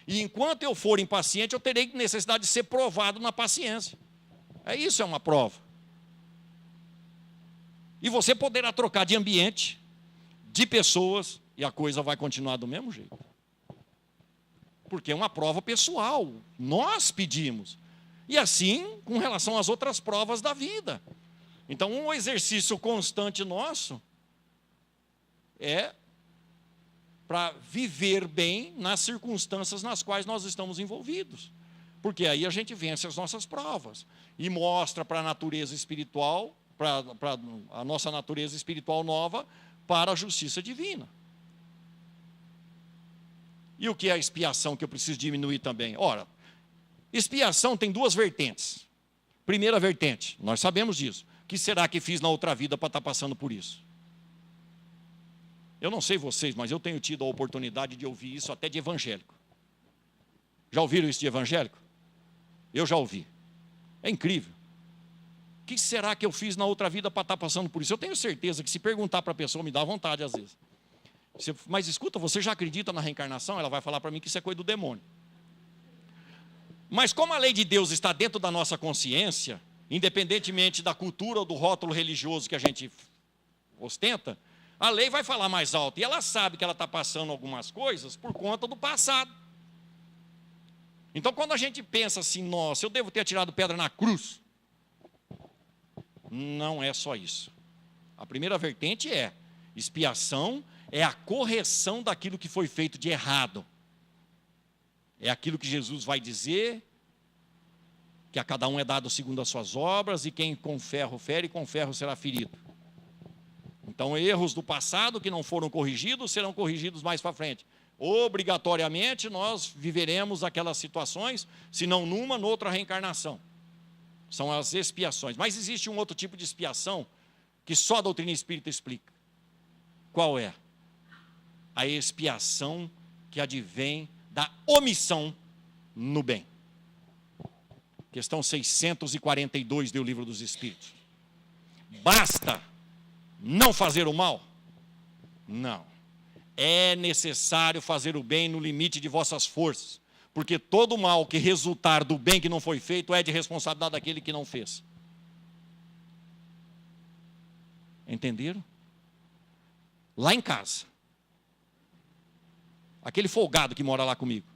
E enquanto eu for impaciente, eu terei necessidade de ser provado na paciência. Isso é uma prova. E você poderá trocar de ambiente, de pessoas, e a coisa vai continuar do mesmo jeito. Porque é uma prova pessoal. Nós pedimos. E assim, com relação às outras provas da vida. Então, um exercício constante nosso é para viver bem nas circunstâncias nas quais nós estamos envolvidos. Porque aí a gente vence as nossas provas e mostra para a natureza espiritual, para a nossa natureza espiritual nova, para a justiça divina. E o que é a expiação que eu preciso diminuir também? Ora, expiação tem duas vertentes. Primeira vertente, nós sabemos disso. O que será que fiz na outra vida para estar passando por isso? Eu não sei vocês, mas eu tenho tido a oportunidade de ouvir isso até de evangélico. Já ouviram isso de evangélico? Eu já ouvi. É incrível. O que será que eu fiz na outra vida para estar passando por isso? Eu tenho certeza que se perguntar para a pessoa, me dá vontade às vezes. Mas escuta, você já acredita na reencarnação? Ela vai falar para mim que isso é coisa do demônio. Mas como a lei de Deus está dentro da nossa consciência, independentemente da cultura ou do rótulo religioso que a gente ostenta, a lei vai falar mais alto. E ela sabe que ela está passando algumas coisas por conta do passado. Então, quando a gente pensa assim, nossa, eu devo ter atirado pedra na cruz. Não é só isso. A primeira vertente é expiação, é a correção daquilo que foi feito de errado. É aquilo que Jesus vai dizer, que a cada um é dado segundo as suas obras, e quem com ferro fere, com ferro será ferido. Então, erros do passado que não foram corrigidos, serão corrigidos mais para frente. Obrigatoriamente, nós viveremos aquelas situações, se não numa, noutra reencarnação. São as expiações. Mas existe um outro tipo de expiação, que só a doutrina espírita explica. Qual é? A expiação que advém da omissão no bem. Questão 642 do Livro dos Espíritos. Basta não fazer o mal? Não. É necessário fazer o bem no limite de vossas forças, porque todo mal que resultar do bem que não foi feito é de responsabilidade daquele que não fez. Entenderam? Lá em casa, aquele folgado que mora lá comigo,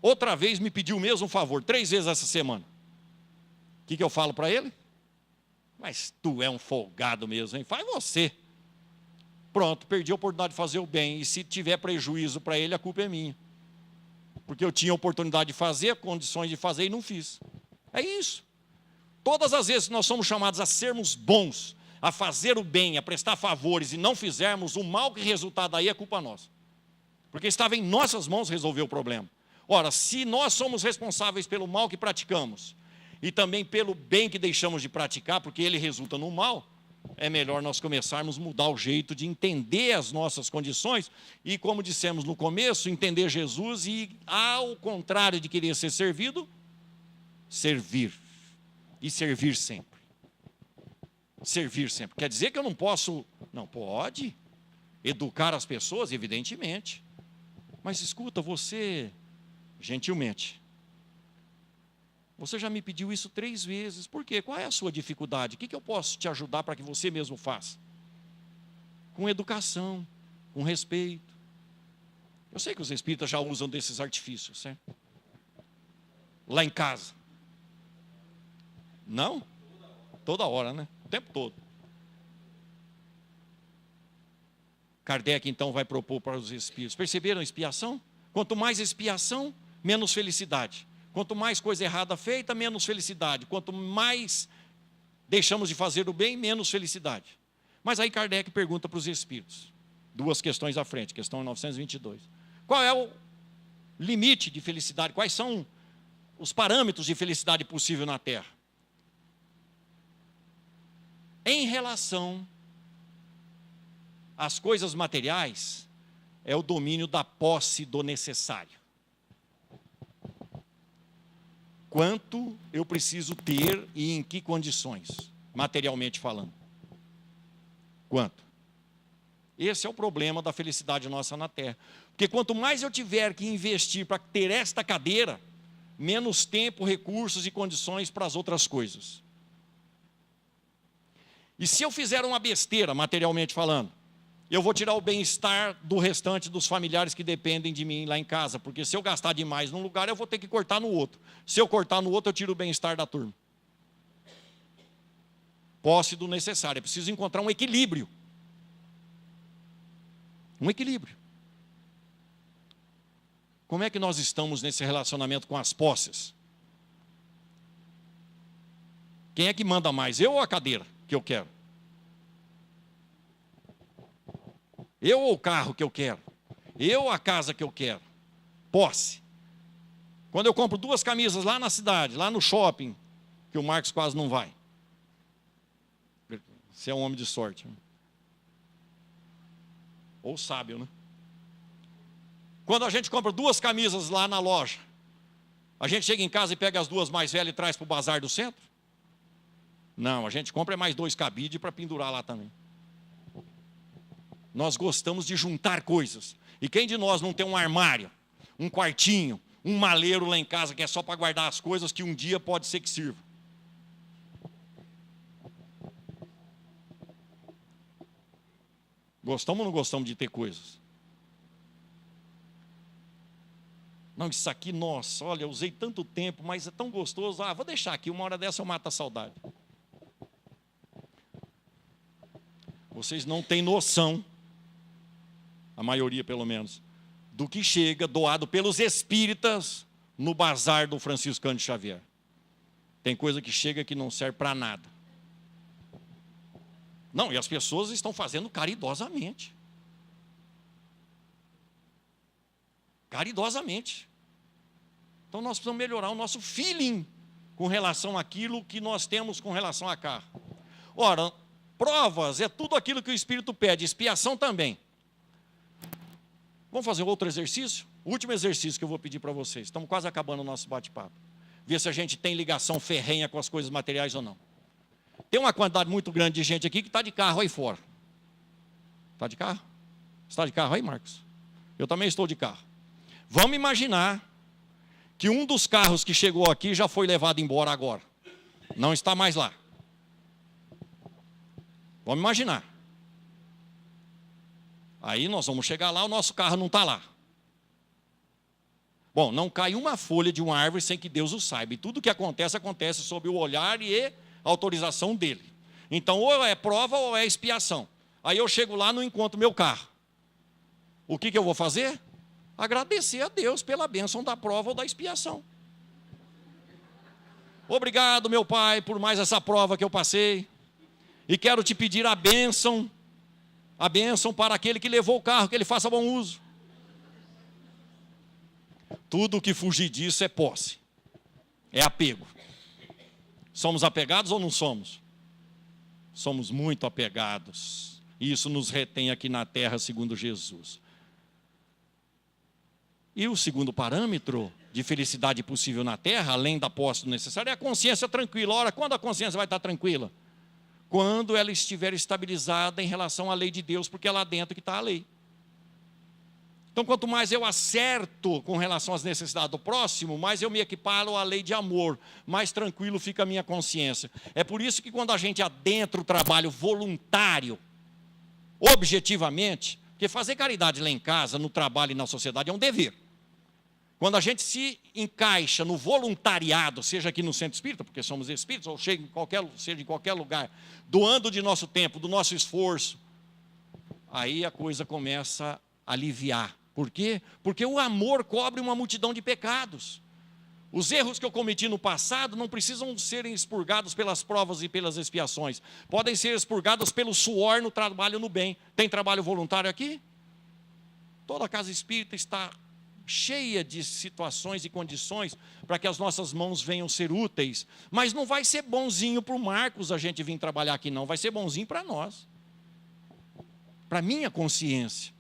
outra vez me pediu o mesmo favor, 3 vezes essa semana. O que eu falo para ele? Mas tu é um folgado mesmo, hein? Faz você. Pronto, perdi a oportunidade de fazer o bem. E se tiver prejuízo para ele, a culpa é minha. Porque eu tinha a oportunidade de fazer, condições de fazer e não fiz. É isso. Todas as vezes que nós somos chamados a sermos bons, a fazer o bem, a prestar favores e não fizermos, o mal que resultar daí é culpa nossa. Porque estava em nossas mãos resolver o problema. Ora, se nós somos responsáveis pelo mal que praticamos e também pelo bem que deixamos de praticar, porque ele resulta no mal, é melhor nós começarmos a mudar o jeito de entender as nossas condições e, como dissemos no começo, entender Jesus e, ao contrário de querer ser servido, servir. E servir sempre. Servir sempre. Quer dizer que eu não posso... Não, pode educar as pessoas, evidentemente. Mas escuta, você, gentilmente, você já me pediu isso 3 vezes. Por quê? Qual é a sua dificuldade? O que eu posso te ajudar para que você mesmo faça? Com educação, com respeito. Eu sei que os espíritas já usam desses artifícios, certo? Lá em casa. Não? Toda hora, né? O tempo todo. Kardec, então, vai propor para os espíritos. Perceberam a expiação? Quanto mais expiação, menos felicidade. Quanto mais coisa errada feita, menos felicidade. Quanto mais deixamos de fazer o bem, menos felicidade. Mas aí Kardec pergunta para os espíritos. 2 questões à frente, questão 922. Qual é o limite de felicidade? Quais são os parâmetros de felicidade possível na Terra? Em relação às coisas materiais, é o domínio da posse do necessário. Quanto eu preciso ter e em que condições, materialmente falando? Quanto? Esse é o problema da felicidade nossa na Terra. Porque quanto mais eu tiver que investir para ter esta cadeira, menos tempo, recursos e condições para as outras coisas. E se eu fizer uma besteira, materialmente falando, eu vou tirar o bem-estar do restante dos familiares que dependem de mim lá em casa, porque se eu gastar demais num lugar, eu vou ter que cortar no outro. Se eu cortar no outro, eu tiro o bem-estar da turma. Posse do necessário. É preciso encontrar um equilíbrio. Um equilíbrio. Como é que nós estamos nesse relacionamento com as posses? Quem é que manda mais? Eu ou a cadeira que eu quero? Eu ou o carro que eu quero? Eu ou a casa que eu quero? Posse. Quando eu compro 2 camisas lá na cidade, lá no shopping, que o Marcos quase não vai. Você é um homem de sorte. Ou sábio, né? Quando a gente compra 2 camisas lá na loja, a gente chega em casa e pega as 2 mais velhas e traz para o bazar do centro? Não, a gente compra mais 2 cabides para pendurar lá também. Nós gostamos de juntar coisas. E quem de nós não tem um armário, um quartinho, um maleiro lá em casa que é só para guardar as coisas que um dia pode ser que sirva? Gostamos ou não gostamos de ter coisas? Não, isso aqui, nossa, olha, eu usei tanto tempo, mas é tão gostoso. Vou deixar aqui, uma hora dessa eu mato a saudade. Vocês não têm noção, a maioria pelo menos, do que chega doado pelos espíritas no bazar do Franciscano de Xavier. Tem coisa que chega que não serve para nada. Não, e as pessoas estão fazendo caridosamente. Caridosamente. Então nós precisamos melhorar o nosso feeling com relação àquilo que nós temos com relação a carro. Ora, provas é tudo aquilo que o Espírito pede, expiação também. Vamos fazer outro exercício? O último exercício que eu vou pedir para vocês. Estamos quase acabando o nosso bate-papo. Ver se a gente tem ligação ferrenha com as coisas materiais ou não. Tem uma quantidade muito grande de gente aqui que está de carro aí fora. Está de carro? Está de carro aí, Marcos? Eu também estou de carro. Vamos imaginar que um dos carros que chegou aqui já foi levado embora agora. Não está mais lá. Vamos imaginar. Aí nós vamos chegar lá, o nosso carro não está lá. Bom, não cai uma folha de uma árvore sem que Deus o saiba. E tudo que acontece, acontece sob o olhar e autorização dele. Então, ou é prova ou é expiação. Aí eu chego lá e não encontro meu carro. O que eu vou fazer? Agradecer a Deus pela bênção da prova ou da expiação. Obrigado, meu Pai, por mais essa prova que eu passei. E quero te pedir a bênção para aquele que levou o carro, que ele faça bom uso. Tudo que fugir disso é posse, é apego. Somos apegados ou não somos? Somos muito apegados. E isso nos retém aqui na terra, segundo Jesus. E o segundo parâmetro de felicidade possível na terra, além da posse do necessário, é a consciência tranquila. Ora, quando a consciência vai estar tranquila? Quando ela estiver estabilizada em relação à lei de Deus, porque é lá dentro que está a lei. Então, quanto mais eu acerto com relação às necessidades do próximo, mais eu me equiparo à lei de amor, mais tranquilo fica a minha consciência. É por isso que quando a gente adentra o trabalho voluntário, objetivamente, porque fazer caridade lá em casa, no trabalho e na sociedade é um dever. Quando a gente se encaixa no voluntariado, seja aqui no Centro Espírita, porque somos espíritos, ou seja em qualquer lugar, doando de nosso tempo, do nosso esforço, aí a coisa começa a aliviar. Por quê? Porque o amor cobre uma multidão de pecados. Os erros que eu cometi no passado não precisam serem expurgados pelas provas e pelas expiações. Podem ser expurgados pelo suor no trabalho no bem. Tem trabalho voluntário aqui? Toda a casa espírita está cheia de situações e condições para que as nossas mãos venham ser úteis. Mas não vai ser bonzinho para o Marcos a gente vir trabalhar aqui, não. Vai ser bonzinho para nós. Para a minha consciência.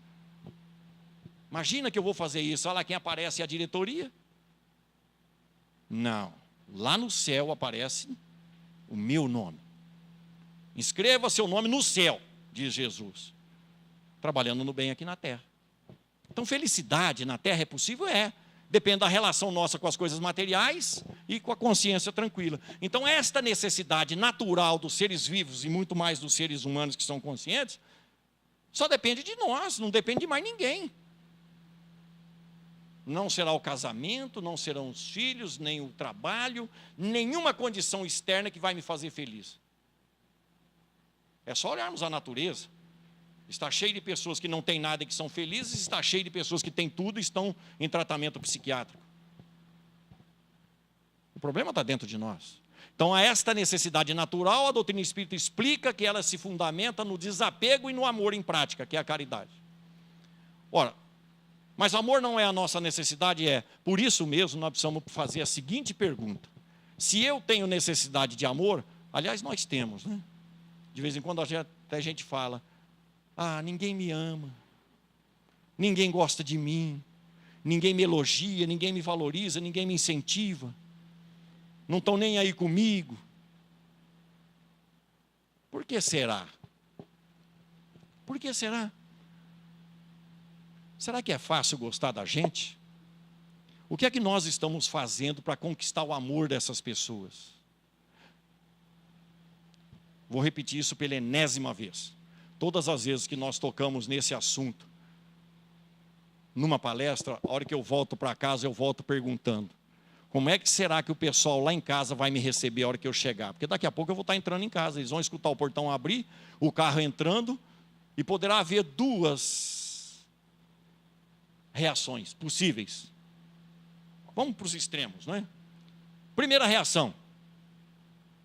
Imagina que eu vou fazer isso. Olha lá quem aparece, é a diretoria. Não. Lá no céu aparece o meu nome. Inscreva seu nome no céu, diz Jesus. Trabalhando no bem aqui na terra. Então, felicidade na terra é possível? É. Depende da relação nossa com as coisas materiais e com a consciência tranquila. Então, esta necessidade natural dos seres vivos e muito mais dos seres humanos que são conscientes, só depende de nós, não depende de mais ninguém. Não será o casamento, não serão os filhos, nem o trabalho, nenhuma condição externa que vai me fazer feliz. É só olharmos a natureza. Está cheio de pessoas que não têm nada e que são felizes, está cheio de pessoas que têm tudo e estão em tratamento psiquiátrico. O problema está dentro de nós. Então, a esta necessidade natural, a doutrina espírita explica que ela se fundamenta no desapego e no amor em prática, que é a caridade. Ora, mas amor não é a nossa necessidade, é. Por isso mesmo, nós precisamos fazer a seguinte pergunta. Se eu tenho necessidade de amor, aliás, nós temos, né? De vez em quando até a gente fala, ninguém me ama, ninguém gosta de mim, ninguém me elogia, ninguém me valoriza, ninguém me incentiva, não estão nem aí comigo. Por que será? Por que será? Será que é fácil gostar da gente? O que é que nós estamos fazendo para conquistar o amor dessas pessoas? Vou repetir isso pela enésima vez. Todas as vezes que nós tocamos nesse assunto, numa palestra, a hora que eu volto para casa, eu volto perguntando: como é que será que o pessoal lá em casa vai me receber a hora que eu chegar? Porque daqui a pouco eu vou estar entrando em casa, eles vão escutar o portão abrir, o carro entrando, e poderá haver duas reações possíveis. Vamos para os extremos, não é? Primeira reação: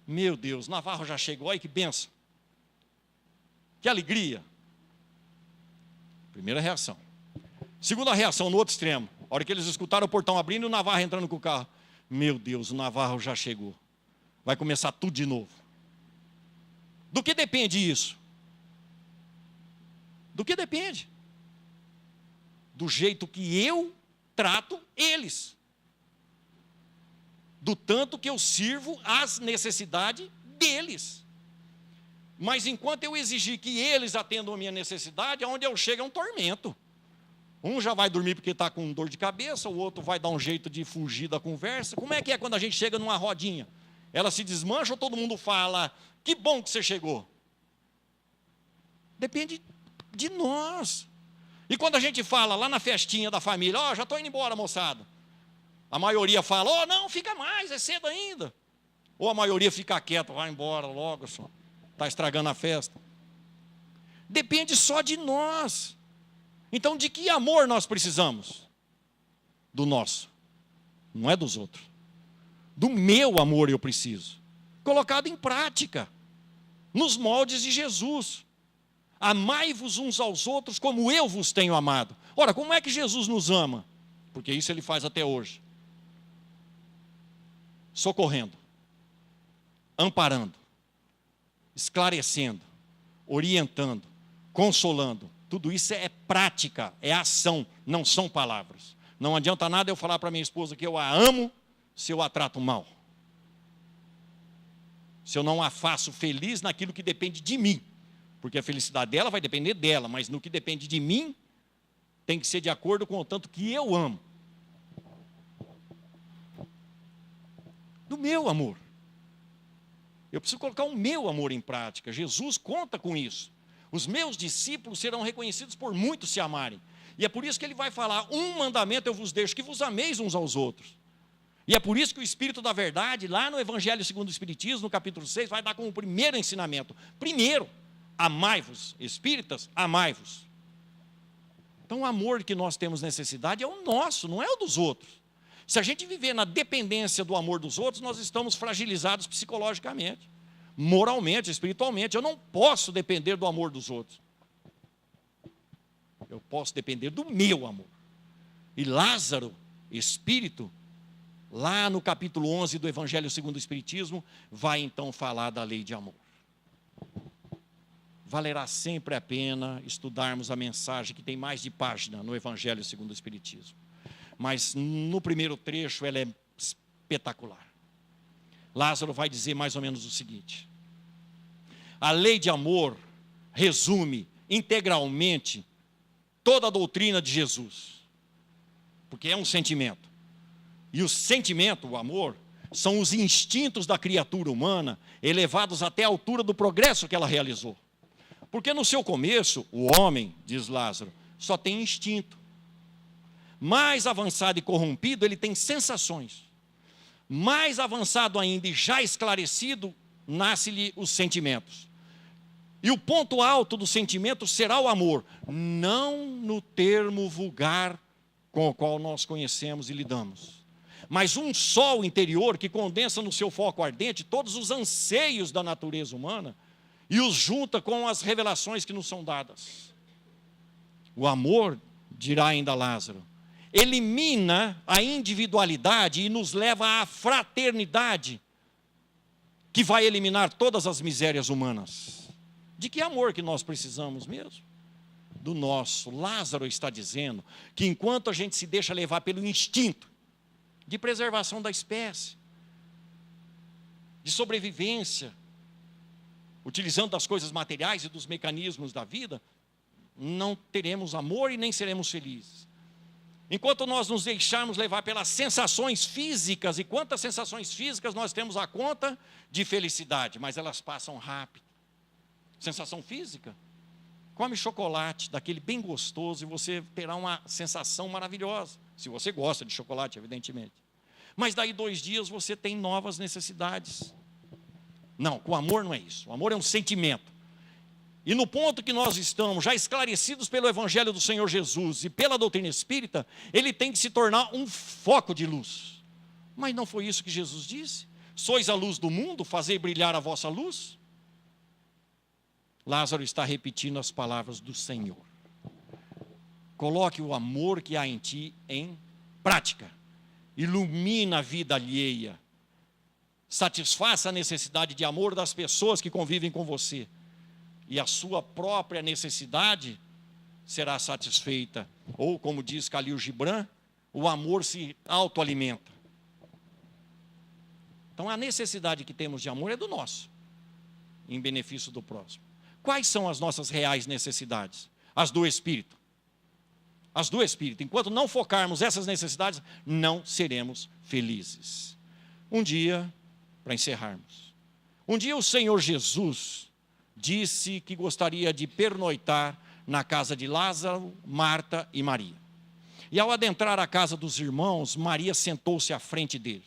meu Deus, Navarro já chegou, olha que benção, que alegria. Primeira reação. Segunda reação, no outro extremo, a hora que eles escutaram o portão abrindo e o Navarro entrando com o carro: meu Deus, o Navarro já chegou, vai começar tudo de novo. Do que depende isso? Do que depende? Do jeito que eu trato eles, do tanto que eu sirvo às necessidades deles. Mas enquanto eu exigir que eles atendam a minha necessidade, aonde eu chego é um tormento. Um já vai dormir porque está com dor de cabeça, o outro vai dar um jeito de fugir da conversa. Como é que é quando a gente chega numa rodinha? Ela se desmancha ou todo mundo fala: que bom que você chegou? Depende de nós. E quando a gente fala lá na festinha da família: já estou indo embora, moçada, a maioria fala: não, fica mais, é cedo ainda. Ou a maioria fica quieta: vai embora logo, só está estragando a festa. Depende só de nós. Então, de que amor nós precisamos? Do nosso, não é dos outros. Do meu amor eu preciso, colocado em prática, nos moldes de Jesus. Amai-vos uns aos outros como eu vos tenho amado. Ora, como é que Jesus nos ama? Porque isso ele faz até hoje. Socorrendo, amparando, esclarecendo, orientando, consolando. Tudo isso é prática, é ação, não são palavras. Não adianta nada eu falar para minha esposa que eu a amo se eu a trato mal. Se eu não a faço feliz naquilo que depende de mim. Porque a felicidade dela vai depender dela, mas no que depende de mim, tem que ser de acordo com o tanto que eu amo. Do meu amor. Eu preciso colocar o meu amor em prática. Jesus conta com isso. Os meus discípulos serão reconhecidos por muitos se amarem. E é por isso que ele vai falar: um mandamento eu vos deixo, que vos ameis uns aos outros. E é por isso que o Espírito da Verdade, lá no Evangelho segundo o Espiritismo, no capítulo 6, vai dar como primeiro ensinamento: primeiro, amai-vos, espíritas, amai-vos. Então o amor que nós temos necessidade é o nosso, não é o dos outros. Se a gente viver na dependência do amor dos outros, nós estamos fragilizados psicologicamente, moralmente, espiritualmente. Eu não posso depender do amor dos outros. Eu posso depender do meu amor. E Lázaro, espírito, lá no capítulo 11 do Evangelho segundo o Espiritismo, vai então falar da lei de amor. Valerá sempre a pena estudarmos a mensagem que tem mais de página no Evangelho segundo o Espiritismo. Mas no primeiro trecho ela é espetacular. Lázaro vai dizer mais ou menos o seguinte: a lei de amor resume integralmente toda a doutrina de Jesus, porque é um sentimento. E o sentimento, o amor, são os instintos da criatura humana elevados até a altura do progresso que ela realizou. Porque no seu começo, o homem, diz Lázaro, só tem instinto. Mais avançado e corrompido, ele tem sensações. Mais avançado ainda e já esclarecido, nasce-lhe os sentimentos. E o ponto alto do sentimento será o amor, não no termo vulgar com o qual nós conhecemos e lidamos, mas um sol interior que condensa no seu foco ardente todos os anseios da natureza humana e os junta com as revelações que nos são dadas. O amor, dirá ainda Lázaro, elimina a individualidade e nos leva à fraternidade, que vai eliminar todas as misérias humanas. De que amor que nós precisamos mesmo? Do nosso. Lázaro está dizendo que enquanto a gente se deixa levar pelo instinto de preservação da espécie, de sobrevivência, utilizando das coisas materiais e dos mecanismos da vida, não teremos amor e nem seremos felizes. Enquanto nós nos deixarmos levar pelas sensações físicas, e quantas sensações físicas nós temos à conta de felicidade, mas elas passam rápido. Sensação física, come chocolate, daquele bem gostoso, e você terá uma sensação maravilhosa, se você gosta de chocolate, evidentemente. Mas daí 2 dias você tem novas necessidades. Não, com amor não é isso. O amor é um sentimento. E no ponto que nós estamos, já esclarecidos pelo Evangelho do Senhor Jesus e pela doutrina espírita, ele tem que se tornar um foco de luz. Mas não foi isso que Jesus disse? Sois a luz do mundo, fazei brilhar a vossa luz. Lázaro está repetindo as palavras do Senhor. Coloque o amor que há em ti em prática. Ilumina a vida alheia. Satisfaça a necessidade de amor das pessoas que convivem com você. E a sua própria necessidade será satisfeita. Ou, como diz Khalil Gibran, o amor se autoalimenta. Então, a necessidade que temos de amor é do nosso, em benefício do próximo. Quais são as nossas reais necessidades? As do Espírito. As do Espírito. Enquanto não focarmos essas necessidades, não seremos felizes. Um dia, para encerrarmos, um dia o Senhor Jesus disse que gostaria de pernoitar na casa de Lázaro, Marta e Maria. E ao adentrar a casa dos irmãos, Maria sentou-se à frente dele.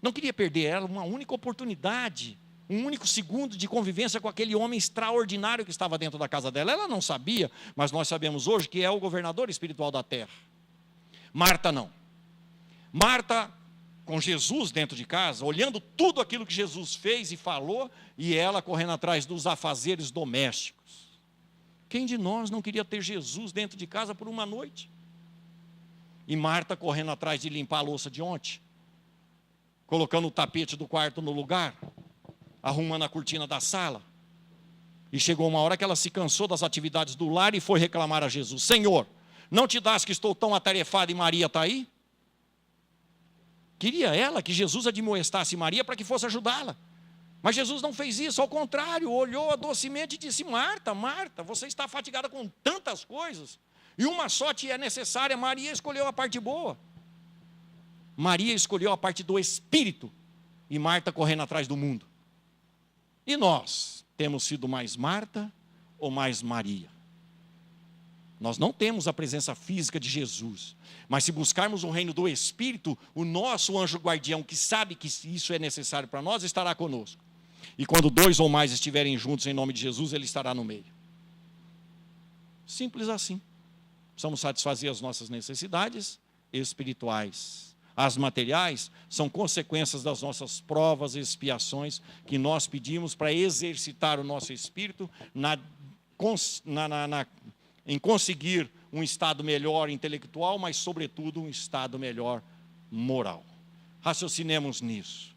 Não queria perder ela uma única oportunidade, um único segundo de convivência com aquele homem extraordinário que estava dentro da casa dela. Ela não sabia, mas nós sabemos hoje que é o governador espiritual da terra. Marta não. Marta, com Jesus dentro de casa, olhando tudo aquilo que Jesus fez e falou, e ela correndo atrás dos afazeres domésticos. Quem de nós não queria ter Jesus dentro de casa por uma noite? E Marta correndo atrás de limpar a louça de ontem, colocando o tapete do quarto no lugar, arrumando a cortina da sala. E chegou uma hora que ela se cansou das atividades do lar e foi reclamar a Jesus: Senhor, não te dás que estou tão atarefada e Maria está aí? Queria ela que Jesus admoestasse Maria para que fosse ajudá-la. Mas Jesus não fez isso, ao contrário, olhou docemente e disse: Marta, Marta, você está fatigada com tantas coisas, e uma só te é necessária. Maria escolheu a parte boa. Maria escolheu a parte do Espírito, e Marta correndo atrás do mundo. E nós, temos sido mais Marta ou mais Maria? Nós não temos a presença física de Jesus, mas se buscarmos o reino do Espírito, o nosso anjo guardião, que sabe que isso é necessário para nós, estará conosco. E quando 2 ou mais estiverem juntos em nome de Jesus, ele estará no meio. Simples assim. Precisamos satisfazer as nossas necessidades espirituais. As materiais são consequências das nossas provas e expiações que nós pedimos para exercitar o nosso espírito em conseguir um estado melhor intelectual, mas sobretudo um estado melhor moral. Raciocinemos nisso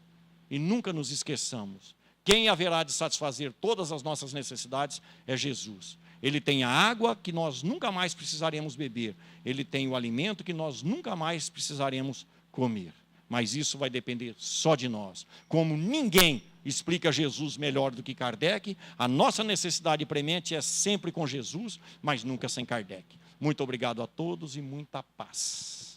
e nunca nos esqueçamos. Quem haverá de satisfazer todas as nossas necessidades é Jesus. Ele tem a água que nós nunca mais precisaremos beber. Ele tem o alimento que nós nunca mais precisaremos comer. Mas isso vai depender só de nós. Como ninguém explica Jesus melhor do que Kardec, a nossa necessidade premente é sempre com Jesus, mas nunca sem Kardec. Muito obrigado a todos e muita paz.